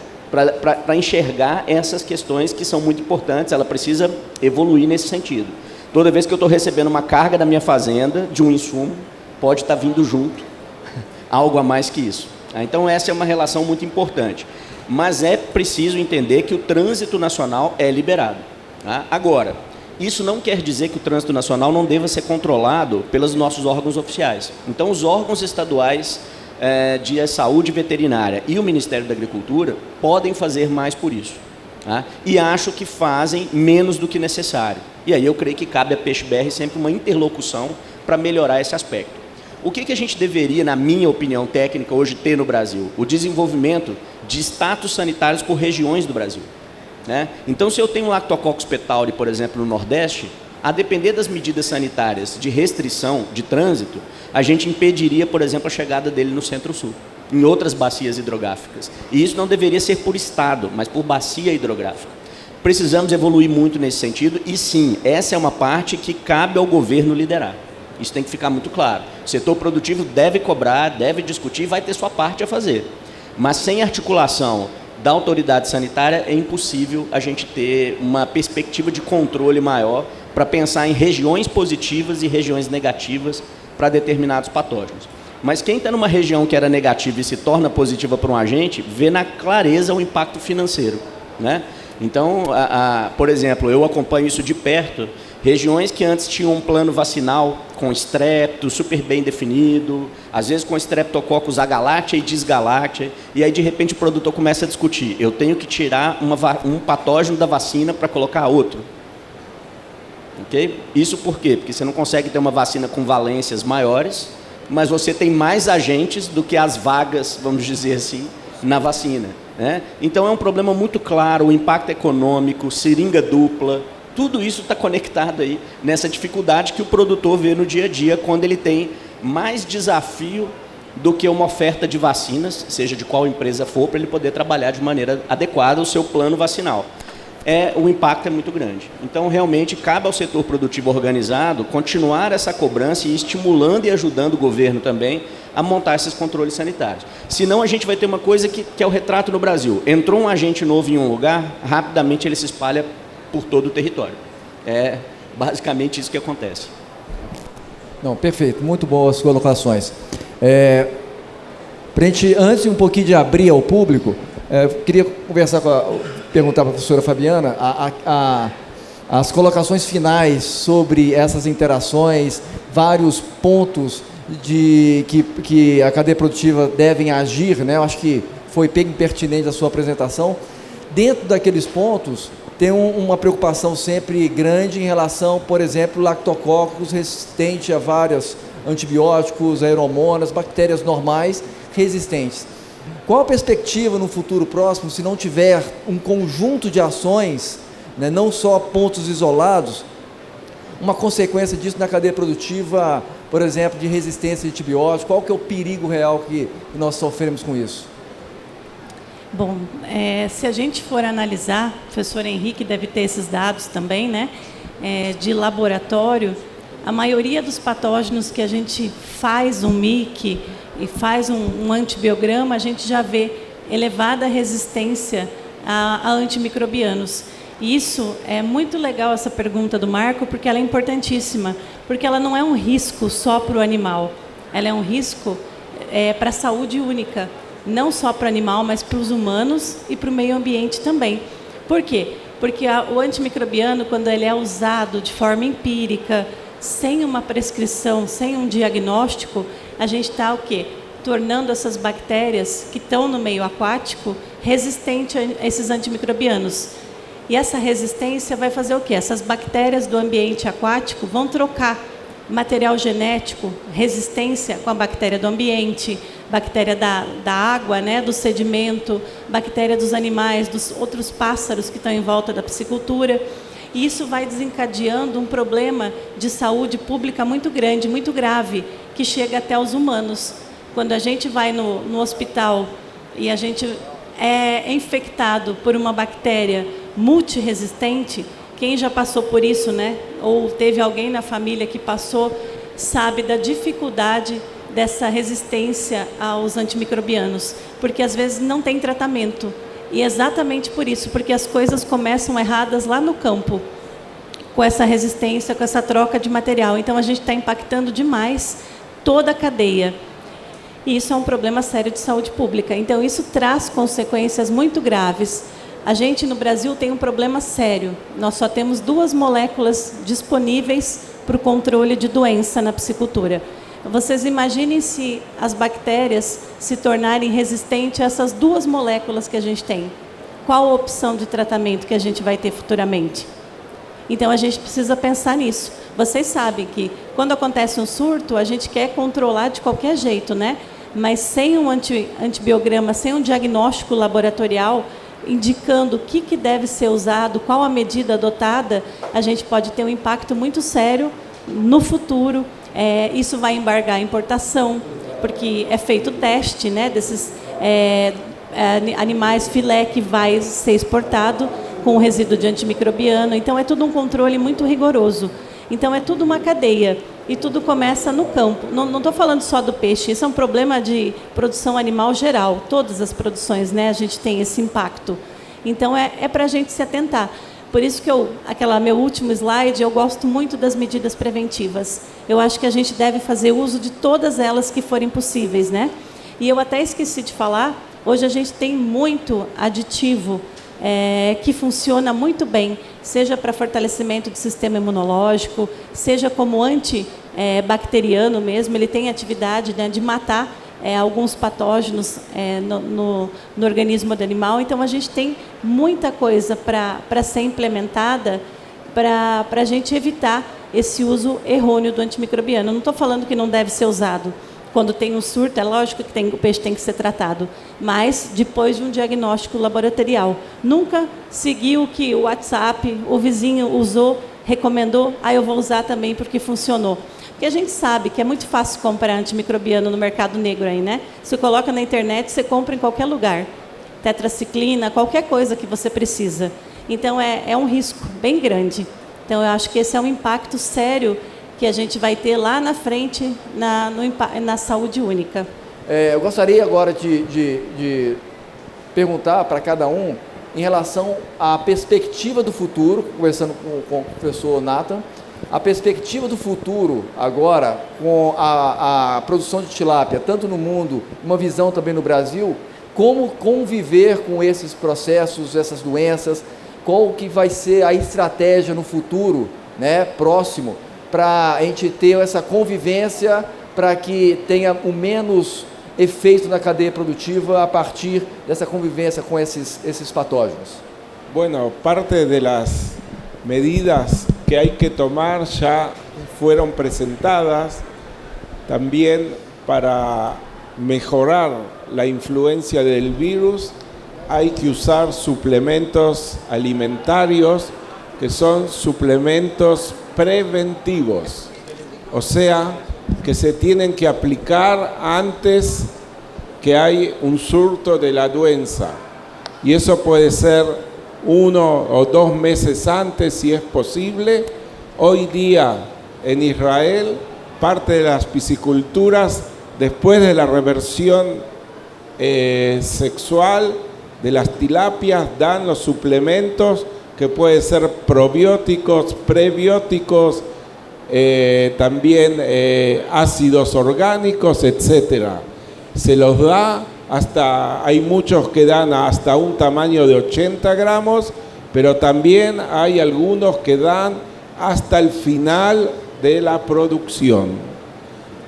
para enxergar essas questões que são muito importantes. Ela precisa evoluir nesse sentido. Toda vez que eu estou recebendo uma carga da minha fazenda, de um insumo, pode estar vindo junto algo a mais que isso. Então, essa é uma relação muito importante. Mas é preciso entender que o trânsito nacional é liberado. Tá? Agora, isso não quer dizer que o trânsito nacional não deva ser controlado pelos nossos órgãos oficiais. Então, os órgãos estaduais de saúde veterinária e o Ministério da Agricultura podem fazer mais por isso. Tá? E acho que fazem menos do que necessário. E aí eu creio que cabe à PeixeBR sempre uma interlocução para melhorar esse aspecto. O que a gente deveria, na minha opinião técnica, hoje ter no Brasil? O desenvolvimento de status sanitários por regiões do Brasil. Né? Então, se eu tenho um Lactococcus petauri, por exemplo, no Nordeste, a depender das medidas sanitárias de restrição de trânsito, a gente impediria, por exemplo, a chegada dele no Centro-Sul, em outras bacias hidrográficas. E isso não deveria ser por estado, mas por bacia hidrográfica. Precisamos evoluir muito nesse sentido e, sim, essa é uma parte que cabe ao governo liderar. Isso tem que ficar muito claro. O setor produtivo deve cobrar, deve discutir, vai ter sua parte a fazer. Mas sem articulação da autoridade sanitária é impossível a gente ter uma perspectiva de controle maior para pensar em regiões positivas e regiões negativas para determinados patógenos. Mas quem está numa região que era negativa e se torna positiva para um agente, vê na clareza o impacto financeiro. Né? Então, por exemplo, eu acompanho isso de perto. Regiões que antes tinham um plano vacinal com estrepto, super bem definido, às vezes com Streptococcus agalactiae e Disgalactiae, e aí de repente o produtor começa a discutir, eu tenho que tirar um patógeno da vacina para colocar outro. Okay? Isso por quê? Porque você não consegue ter uma vacina com valências maiores, mas você tem mais agentes do que as vagas, vamos dizer assim, na vacina. Né? Então é um problema muito claro, o impacto econômico, seringa dupla, tudo isso está conectado aí nessa dificuldade que o produtor vê no dia a dia quando ele tem mais desafio do que uma oferta de vacinas, seja de qual empresa for, para ele poder trabalhar de maneira adequada o seu plano vacinal. O impacto é muito grande. Então, realmente, cabe ao setor produtivo organizado continuar essa cobrança e estimulando e ajudando o governo também a montar esses controles sanitários. Senão, a gente vai ter uma coisa que é o retrato no Brasil. Entrou um agente novo em um lugar, rapidamente ele se espalha por todo o território. É basicamente isso que acontece. Não, perfeito, muito boas as colocações. Antes um pouquinho de abrir ao público, queria perguntar para a professora Fabiana as colocações finais sobre essas interações, vários pontos que a cadeia produtiva devem agir, né? Eu acho que foi bem pertinente a sua apresentação. Dentro daqueles pontos, tem uma preocupação sempre grande em relação, por exemplo, lactococcus resistente a vários antibióticos, aeromonas, bactérias normais resistentes. Qual a perspectiva no futuro próximo, se não tiver um conjunto de ações, né, não só pontos isolados, uma consequência disso na cadeia produtiva, por exemplo, de resistência de antibióticos? Qual que é o perigo real que nós sofremos com isso? Bom, se a gente for analisar, o professor Henrique deve ter esses dados também, né, de laboratório, a maioria dos patógenos que a gente faz um MIC e faz um antibiograma, a gente já vê elevada resistência a antimicrobianos. E isso é muito legal, essa pergunta do Marco, porque ela é importantíssima, porque ela não é um risco só para o animal, ela é um risco para a saúde única. Não só para o animal, mas para os humanos e para o meio ambiente também. Por quê? Porque o antimicrobiano, quando ele é usado de forma empírica, sem uma prescrição, sem um diagnóstico, a gente está o quê? Tornando essas bactérias que estão no meio aquático resistentes a esses antimicrobianos. E essa resistência vai fazer o quê? Essas bactérias do ambiente aquático vão trocar material genético, resistência com a bactéria do ambiente, bactéria da água, né, do sedimento, bactéria dos animais, dos outros pássaros que estão em volta da piscicultura. E isso vai desencadeando um problema de saúde pública muito grande, muito grave, que chega até os humanos. Quando a gente vai no hospital e a gente é infectado por uma bactéria multiresistente, quem já passou por isso, né? Ou teve alguém na família que passou, sabe da dificuldade dessa resistência aos antimicrobianos, porque às vezes não tem tratamento. E exatamente por isso, porque as coisas começam erradas lá no campo, com essa resistência, com essa troca de material. Então a gente está impactando demais toda a cadeia. E isso é um problema sério de saúde pública. Então isso traz consequências muito graves. A gente no Brasil tem um problema sério. Nós só temos 2 moléculas disponíveis para o controle de doença na piscicultura. Vocês imaginem se as bactérias se tornarem resistentes a essas 2 moléculas que a gente tem. Qual a opção de tratamento que a gente vai ter futuramente? Então a gente precisa pensar nisso. Vocês sabem que quando acontece um surto, a gente quer controlar de qualquer jeito, né? Mas sem um antibiograma, sem um diagnóstico laboratorial indicando o que deve ser usado, qual a medida adotada, a gente pode ter um impacto muito sério no futuro. Isso vai embargar a importação, porque é feito o teste, né, desses animais filé que vai ser exportado com o resíduo de antimicrobiano. Então é tudo um controle muito rigoroso. Então é tudo uma cadeia e tudo começa no campo. Não estou falando só do peixe, isso é um problema de produção animal geral. Todas as produções, né, a gente tem esse impacto. Então é para a gente se atentar. Por isso que meu último slide, eu gosto muito das medidas preventivas. Eu acho que a gente deve fazer uso de todas elas que forem possíveis, né? E eu até esqueci de falar, hoje a gente tem muito aditivo que funciona muito bem, seja para fortalecimento do sistema imunológico, seja como antibacteriano mesmo, ele tem atividade, né, de matar alguns patógenos no organismo do animal. Então a gente tem muita coisa para ser implementada para a gente evitar esse uso errôneo do antimicrobiano. Eu não estou falando que não deve ser usado. Quando tem um surto, é lógico que o peixe tem que ser tratado, mas depois de um diagnóstico laboratorial. Nunca seguir o que o WhatsApp, o vizinho usou, recomendou, eu vou usar também porque funcionou. Porque a gente sabe que é muito fácil comprar antimicrobiano no mercado negro aí, né? Você coloca na internet, você compra em qualquer lugar. Tetraciclina, qualquer coisa que você precisa. Então é um risco bem grande. Então eu acho que esse é um impacto sério que a gente vai ter lá na frente na saúde única. Eu gostaria agora de perguntar para cada um em relação à perspectiva do futuro, conversando com o professor Nathan, a perspectiva do futuro agora com a produção de tilápia, tanto no mundo, uma visão também no Brasil, como conviver com esses processos, essas doenças, qual que vai ser a estratégia no futuro, né, próximo, para a gente ter essa convivência, para que tenha o menos efeito na cadeia produtiva a partir dessa convivência com esses patógenos. Bueno, parte de las medidas que hay que tomar ya fueron presentadas. También para mejorar la influencia del virus hay que usar suplementos alimentarios que son suplementos preventivos, o sea, que se tienen que aplicar antes que hay un surto de la doenza. Y eso puede ser 1 o 2 meses antes si es posible. Hoy día en Israel, parte de las pisciculturas, después de la reversión sexual de las tilapias, dan los suplementos que pueden ser probióticos, prebióticos, también ácidos orgánicos, etcétera. Se los da hay muchos que dan hasta un tamaño de 80 gramos, pero también hay algunos que dan hasta el final de la producción.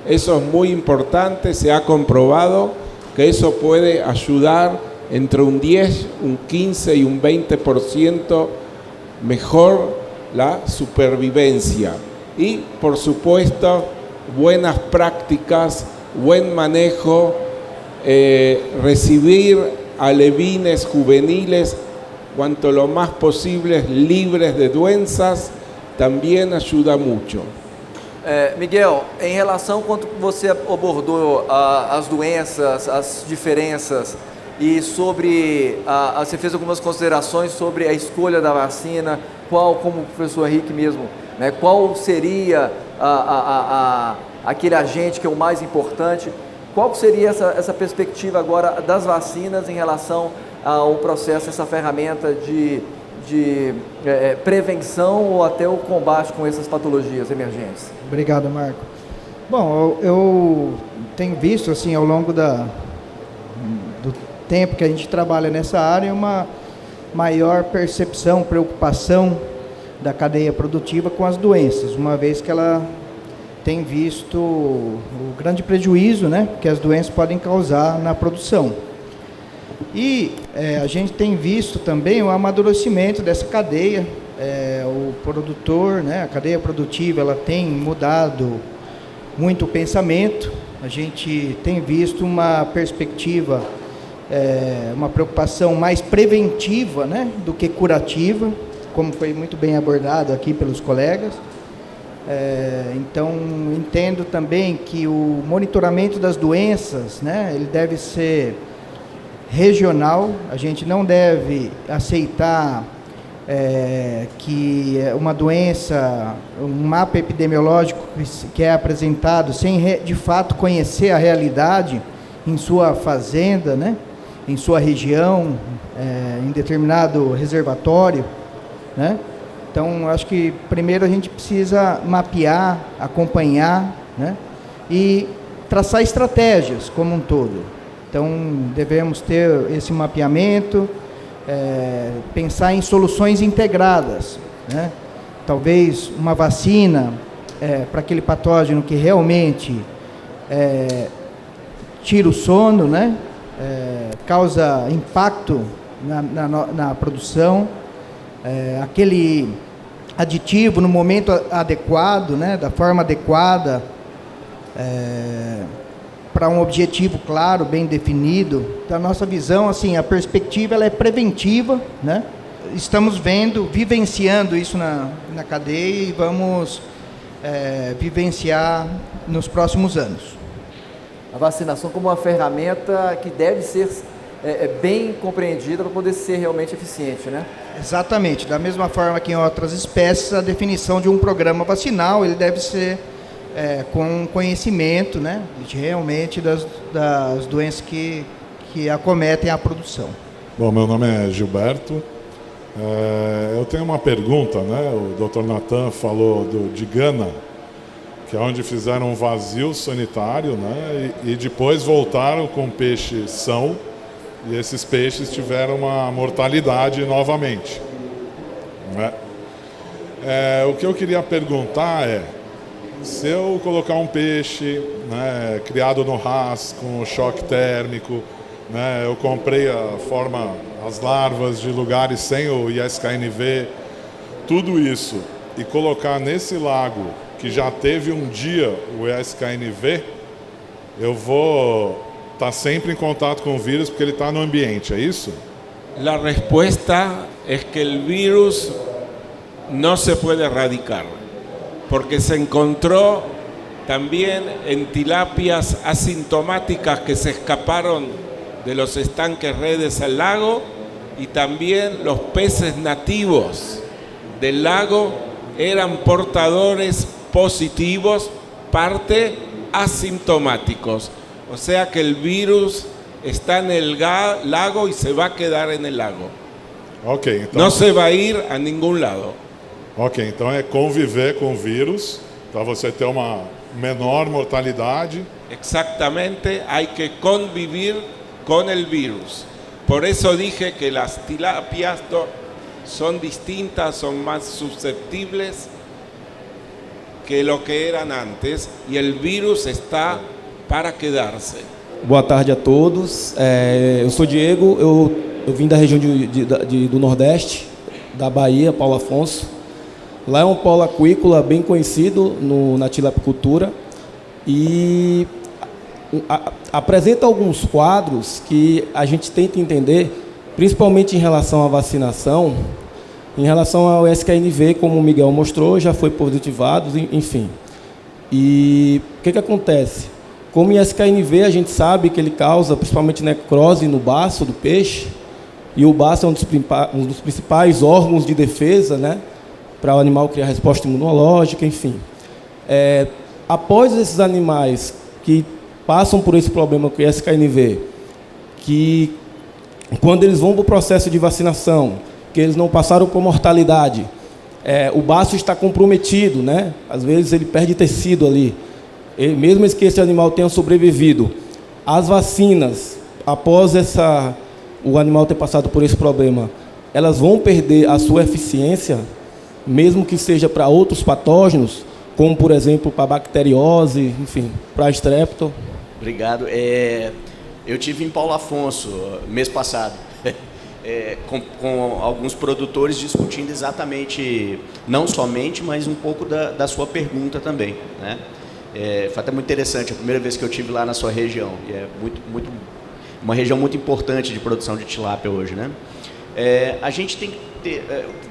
Eso es muy importante, se ha comprobado que eso puede ayudar entre un 10, un 15 y un 20% mejor la supervivencia. Y, por supuesto, buenas prácticas, buen manejo, recibir alevines juveniles cuanto lo más posible livres de doenças também ajuda muito. Miguel, em relação quando você abordou as doenças, as diferenças e sobre, você fez algumas considerações sobre a escolha da vacina, como o professor Henrique mesmo, né, qual seria aquele agente que é o mais importante, qual seria essa perspectiva agora das vacinas em relação ao processo, essa ferramenta de prevenção ou até o combate com essas patologias emergentes? Obrigado, Marco. Bom, eu tenho visto assim ao longo do tempo que a gente trabalha nessa área uma maior percepção, preocupação da cadeia produtiva com as doenças, uma vez que ela tem visto o grande prejuízo, né, que as doenças podem causar na produção. E a gente tem visto também o amadurecimento dessa cadeia, o produtor, né, a cadeia produtiva, ela tem mudado muito o pensamento, a gente tem visto uma perspectiva, uma preocupação mais preventiva, né, do que curativa, como foi muito bem abordado aqui pelos colegas. Então, entendo também que o monitoramento das doenças, né, ele deve ser regional, a gente não deve aceitar que uma doença, um mapa epidemiológico que é apresentado sem de fato conhecer a realidade em sua fazenda, né, em sua região, em determinado reservatório, né? Então, acho que primeiro a gente precisa mapear, acompanhar, né, e traçar estratégias como um todo. Então, devemos ter esse mapeamento, pensar em soluções integradas, né? Talvez uma vacina para aquele patógeno que realmente tira o sono, né? Causa impacto na produção, aquele aditivo no momento adequado, né? Da forma adequada, para um objetivo claro, bem definido. Da nossa visão, assim, a perspectiva ela é preventiva, né? Estamos vivenciando isso na cadeia e vamos vivenciar nos próximos anos. A vacinação como uma ferramenta que deve ser bem compreendida para poder ser realmente eficiente, né? Exatamente. Da mesma forma que em outras espécies, a definição de um programa vacinal, ele deve ser com conhecimento, né, realmente das doenças que acometem a produção. Bom, meu nome é Gilberto. Eu tenho uma pergunta, né? O Dr. Natan falou de Gana, que é onde fizeram um vazio sanitário, né? E depois voltaram com peixe são, e esses peixes tiveram uma mortalidade novamente, né? O que eu queria perguntar se eu colocar um peixe, né, criado no RAS com choque térmico, né, eu comprei as larvas de lugares sem o ISKNV, tudo isso, e colocar nesse lago que já teve um dia o ISKNV, eu vou estar sempre em contato com o vírus porque ele está no ambiente, é isso? La respuesta es que el virus no se puede erradicar, porque se encontró también en tilapias asintomáticas que se escaparon de los estanques redes al lago, y también los peces nativos del lago eran portadores positivos, parte asintomáticos. O sea que el virus está en el lago y se va a quedar en el lago. Ok, então... No se va a ir a ningún lado. Ok, então é conviver com o vírus, para você ter uma menor mortalidade. Exactamente, hay que convivir con el virus. Por eso dije que las tilapias son distintas, son más susceptibles que lo que eran antes y el virus está para quedarse. Boa tarde a todos. Eu sou Diego, eu vim da região do Nordeste, da Bahia, Paulo Afonso. Lá é um polo aquícola bem conhecido na tilapicultura e apresenta alguns quadros que a gente tenta entender, principalmente em relação à vacinação, em relação ao SKNV, como o Miguel mostrou, já foi positivado, enfim. E o que acontece? Como em SKNV a gente sabe que ele causa principalmente necrose no baço do peixe, e o baço é um dos principais órgãos de defesa, né, para o animal criar resposta imunológica, enfim. Após esses animais que passam por esse problema com o SKNV, que quando eles vão para o processo de vacinação, que eles não passaram por mortalidade, o baço está comprometido, né? Às vezes ele perde tecido ali. Mesmo que esse animal tenha sobrevivido, as vacinas, após o animal ter passado por esse problema, elas vão perder a sua eficiência, mesmo que seja para outros patógenos, como, por exemplo, para bacteriose, enfim, para estrepto. Obrigado. Eu tive em Paulo Afonso, mês passado, com alguns produtores discutindo exatamente, não somente, mas um pouco da sua pergunta também, né? Foi até muito interessante, a primeira vez que eu estive lá na sua região, e é uma região muito importante de produção de tilápia hoje, né? A gente tem que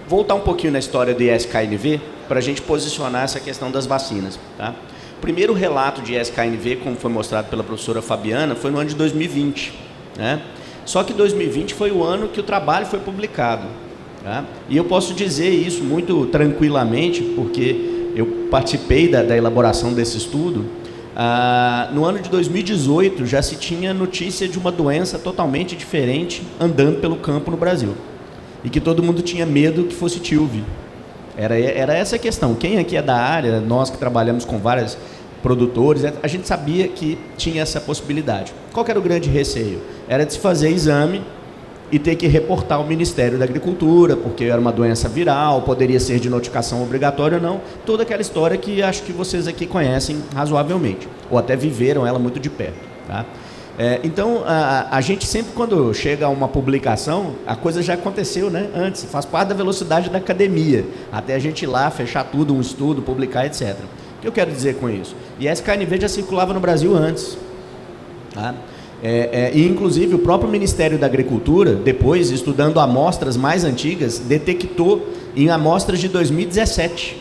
voltar um pouquinho na história do SKNV para a gente posicionar essa questão das vacinas, tá? O primeiro relato de SKNV, como foi mostrado pela professora Fabiana, foi no ano de 2020, né? Só que 2020 foi o ano que o trabalho foi publicado, tá? E eu posso dizer isso muito tranquilamente, porque eu participei da elaboração desse estudo. No ano de 2018 já se tinha notícia de uma doença totalmente diferente andando pelo campo no Brasil. E que todo mundo tinha medo que fosse TILV. Era essa a questão. Quem aqui é da área, nós que trabalhamos com vários produtores, a gente sabia que tinha essa possibilidade. Qual que era o grande receio? Era de se fazer exame e ter que reportar ao Ministério da Agricultura, porque era uma doença viral, poderia ser de notificação obrigatória ou não, toda aquela história que acho que vocês aqui conhecem razoavelmente, ou até viveram ela muito de perto, tá? Então, a gente sempre, quando chega a uma publicação, a coisa já aconteceu, né, antes, faz parte da velocidade da academia, até a gente ir lá, fechar tudo, um estudo, publicar, etc. O que eu quero dizer com isso? E a SKNV já circulava no Brasil antes, tá? E inclusive o próprio Ministério da Agricultura, depois, estudando amostras mais antigas, detectou em amostras de 2017.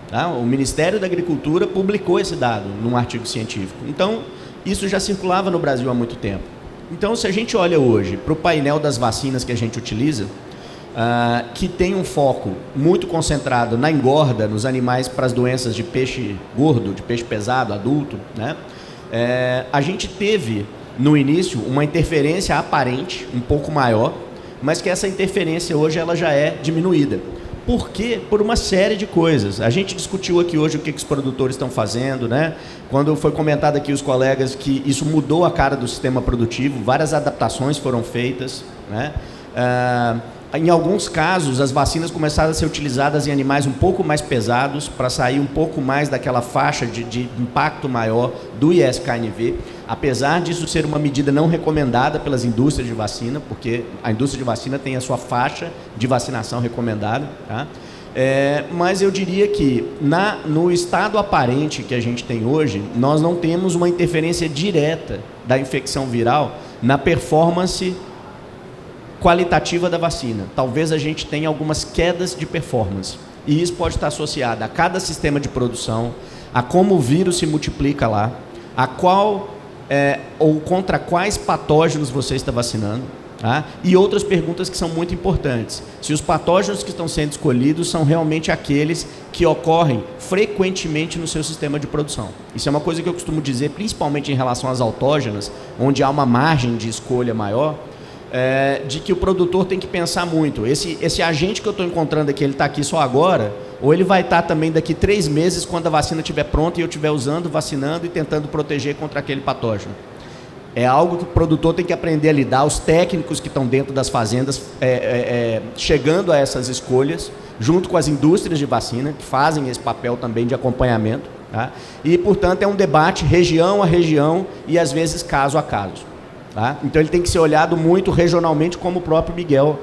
Tá? O Ministério da Agricultura publicou esse dado num artigo científico. Então, isso já circulava no Brasil há muito tempo. Então, se a gente olha hoje para o painel das vacinas que a gente utiliza, que tem um foco muito concentrado na engorda, nos animais para as doenças de peixe gordo, de peixe pesado, adulto, né? A gente teve no início uma interferência aparente, um pouco maior, mas que essa interferência hoje ela já é diminuída. Por quê? Por uma série de coisas. A gente discutiu aqui hoje o que os produtores estão fazendo, né? Quando foi comentado aqui os colegas que isso mudou a cara do sistema produtivo, várias adaptações foram feitas, né? Em alguns casos, as vacinas começaram a ser utilizadas em animais um pouco mais pesados, para sair um pouco mais daquela faixa de impacto maior do ISKNV, apesar disso ser uma medida não recomendada pelas indústrias de vacina, porque a indústria de vacina tem a sua faixa de vacinação recomendada, tá? Mas eu diria que no estado aparente que a gente tem hoje, nós não temos uma interferência direta da infecção viral na performance qualitativa da vacina. Talvez a gente tenha algumas quedas de performance. E isso pode estar associado a cada sistema de produção, a como o vírus se multiplica lá, a qual ou contra quais patógenos você está vacinando, tá? E outras perguntas que são muito importantes. Se os patógenos que estão sendo escolhidos são realmente aqueles que ocorrem frequentemente no seu sistema de produção. Isso é uma coisa que eu costumo dizer, principalmente em relação às autógenas, onde há uma margem de escolha maior, de que o produtor tem que pensar muito. Esse agente que eu estou encontrando aqui, ele está aqui só agora, ou ele vai estar também daqui 3 meses, quando a vacina estiver pronta e eu estiver usando, vacinando e tentando proteger contra aquele patógeno. É algo que o produtor tem que aprender a lidar, os técnicos que estão dentro das fazendas chegando a essas escolhas, junto com as indústrias de vacina, que fazem esse papel também de acompanhamento. Tá? E, portanto, é um debate região a região e, às vezes, caso a caso. Tá? Então, ele tem que ser olhado muito regionalmente, como o próprio Miguel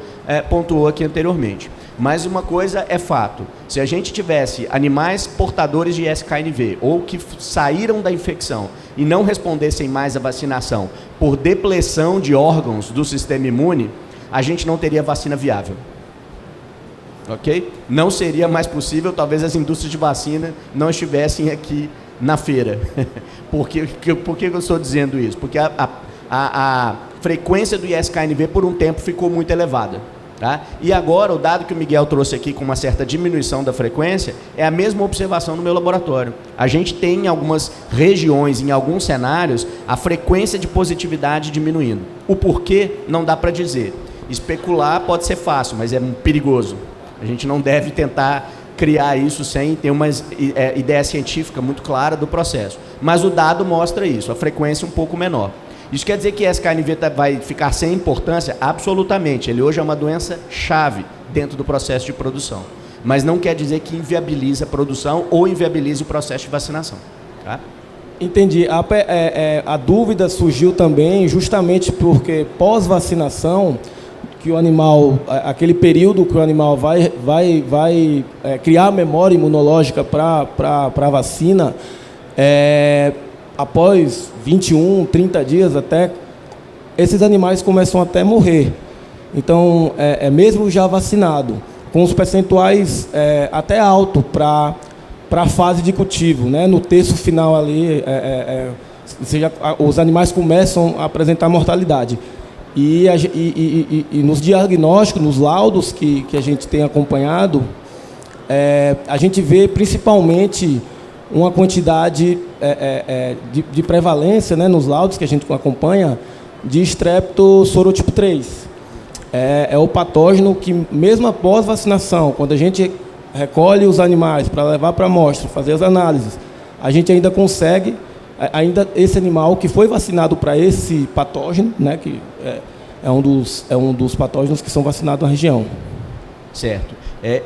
pontuou aqui anteriormente. Mas uma coisa é fato, se a gente tivesse animais portadores de SKNV ou que saíram da infecção e não respondessem mais à vacinação por depleção de órgãos do sistema imune, a gente não teria vacina viável. Ok? Não seria mais possível, talvez as indústrias de vacina não estivessem aqui na feira. Por que eu estou dizendo isso? Porque a frequência do ISKNV por um tempo ficou muito elevada. Tá? E agora, o dado que o Miguel trouxe aqui com uma certa diminuição da frequência, é a mesma observação no meu laboratório. A gente tem em algumas regiões, em alguns cenários, a frequência de positividade diminuindo. O porquê não dá para dizer. Especular pode ser fácil, mas é perigoso. A gente não deve tentar criar isso sem ter uma ideia científica muito clara do processo. Mas o dado mostra isso, a frequência um pouco menor. Isso quer dizer que SKNV vai ficar sem importância? Absolutamente. Ele hoje é uma doença chave dentro do processo de produção. Mas não quer dizer que inviabiliza a produção ou inviabilize o processo de vacinação. Tá? Entendi. A dúvida surgiu também justamente porque pós-vacinação, que o animal, aquele período que o animal vai criar memória imunológica para a vacina, após 21, 30 dias até, esses animais começam até a morrer. Então, mesmo já vacinado, com os percentuais até alto para a fase de cultivo, né? No terço final ali, os animais começam a apresentar mortalidade. E nos diagnósticos, nos laudos que a gente tem acompanhado, a gente vê principalmente uma quantidade de prevalência, né, nos laudos que a gente acompanha, de estrepto sorotipo 3. É o patógeno que, mesmo após vacinação, quando a gente recolhe os animais para levar para a amostra, fazer as análises, a gente ainda consegue, esse animal que foi vacinado para esse patógeno, né, que é um dos patógenos que são vacinados na região. Certo.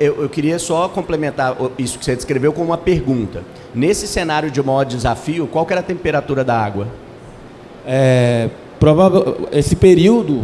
Eu queria só complementar isso que você descreveu com uma pergunta. Nesse cenário de maior desafio, qual que era a temperatura da água? Esse período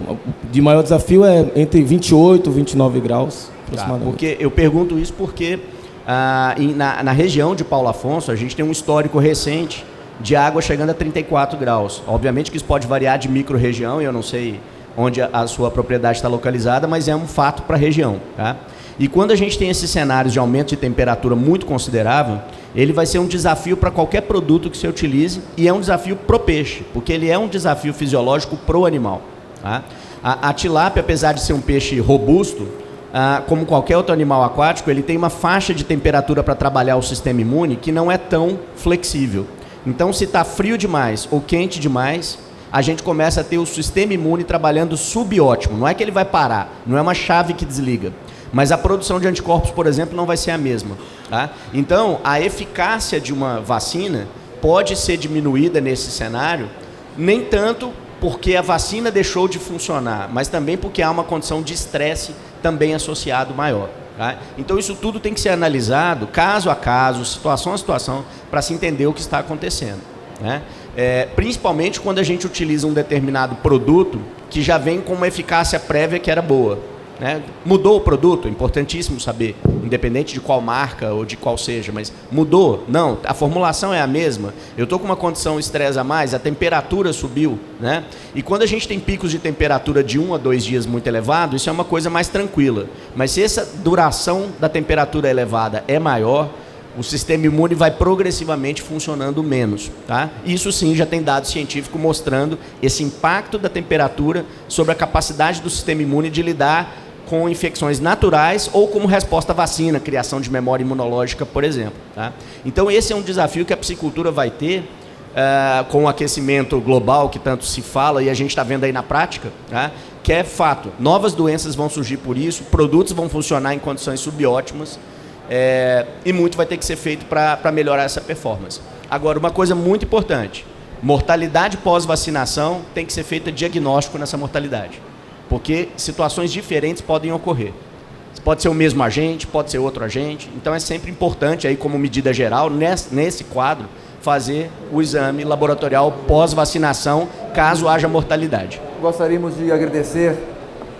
de maior desafio é entre 28 e 29 graus, aproximadamente. Porque eu pergunto isso porque na região de Paulo Afonso, a gente tem um histórico recente de água chegando a 34 graus. Obviamente que isso pode variar de micro-região, e eu não sei onde a sua propriedade está localizada, mas é um fato para a região. Tá? E quando a gente tem esses cenários de aumento de temperatura muito considerável, ele vai ser um desafio para qualquer produto que você utilize, e é um desafio pro peixe, porque ele é um desafio fisiológico pro animal. Tá? A tilápia, apesar de ser um peixe robusto, como qualquer outro animal aquático, ele tem uma faixa de temperatura para trabalhar o sistema imune que não é tão flexível. Então, se está frio demais ou quente demais, a gente começa a ter o sistema imune trabalhando subótimo. Não é que ele vai parar, não é uma chave que desliga. Mas a produção de anticorpos, por exemplo, não vai ser a mesma. Tá? Então, a eficácia de uma vacina pode ser diminuída nesse cenário, nem tanto porque a vacina deixou de funcionar, mas também porque há uma condição de estresse também associado maior. Tá? Então, isso tudo tem que ser analisado, caso a caso, situação a situação, para se entender o que está acontecendo. Né? Principalmente quando a gente utiliza um determinado produto que já vem com uma eficácia prévia que era boa. Né? Mudou o produto, é importantíssimo saber, independente de qual marca ou de qual seja, mas mudou? Não, a formulação é a mesma, eu estou com uma condição estresse a mais, a temperatura subiu, né? E quando a gente tem picos de temperatura de 1 a 2 dias muito elevado, isso é uma coisa mais tranquila, mas se essa duração da temperatura elevada é maior, o sistema imune vai progressivamente funcionando menos. Tá? Isso sim já tem dado científico mostrando esse impacto da temperatura sobre a capacidade do sistema imune de lidar com infecções naturais ou como resposta à vacina, criação de memória imunológica, por exemplo. Tá? Então esse é um desafio que a piscicultura vai ter com o aquecimento global que tanto se fala e a gente está vendo aí na prática, tá? Que é fato, novas doenças vão surgir por isso, produtos vão funcionar em condições subótimas, e muito vai ter que ser feito para melhorar essa performance. Agora, uma coisa muito importante, Mortalidade pós-vacinação tem que ser feita diagnóstico nessa mortalidade, porque situações diferentes podem ocorrer. Pode ser o mesmo agente, pode ser outro agente, então é sempre importante, aí, como medida geral, nesse quadro, fazer o exame laboratorial pós-vacinação, caso haja mortalidade. Gostaríamos de agradecer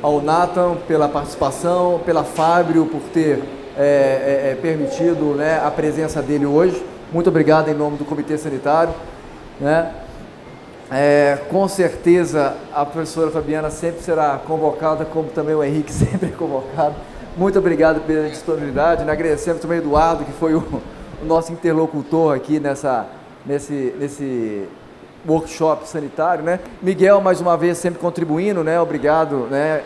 ao Nathan pela participação, pela Fábio por ter permitido, né, a presença dele hoje. Muito obrigado em nome do Comitê Sanitário. Né? Com certeza a professora Fabiana sempre será convocada, como também o Henrique sempre é convocado. Muito obrigado pela disponibilidade. Né? Agradecemos também o Eduardo, que foi o nosso interlocutor aqui nesse workshop sanitário. Né? Miguel, mais uma vez, sempre contribuindo. Né? Obrigado, né?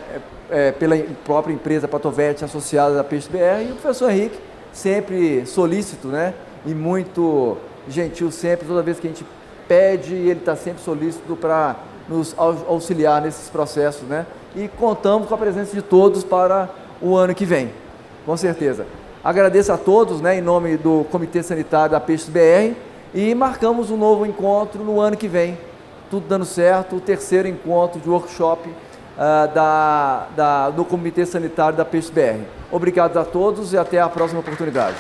Pela própria empresa Patovet associada da PeixeBR. E o professor Henrique, sempre solícito, né? E muito gentil sempre, toda vez que a gente pede, ele está sempre solícito para nos auxiliar nesses processos, né? E contamos com a presença de todos para o ano que vem, com certeza. Agradeço a todos, né, em nome do Comitê Sanitário da PeixeBR, e marcamos um novo encontro no ano que vem, tudo dando certo, o terceiro encontro de workshop do Comitê Sanitário da PeixeBR. Obrigado a todos e até a próxima oportunidade.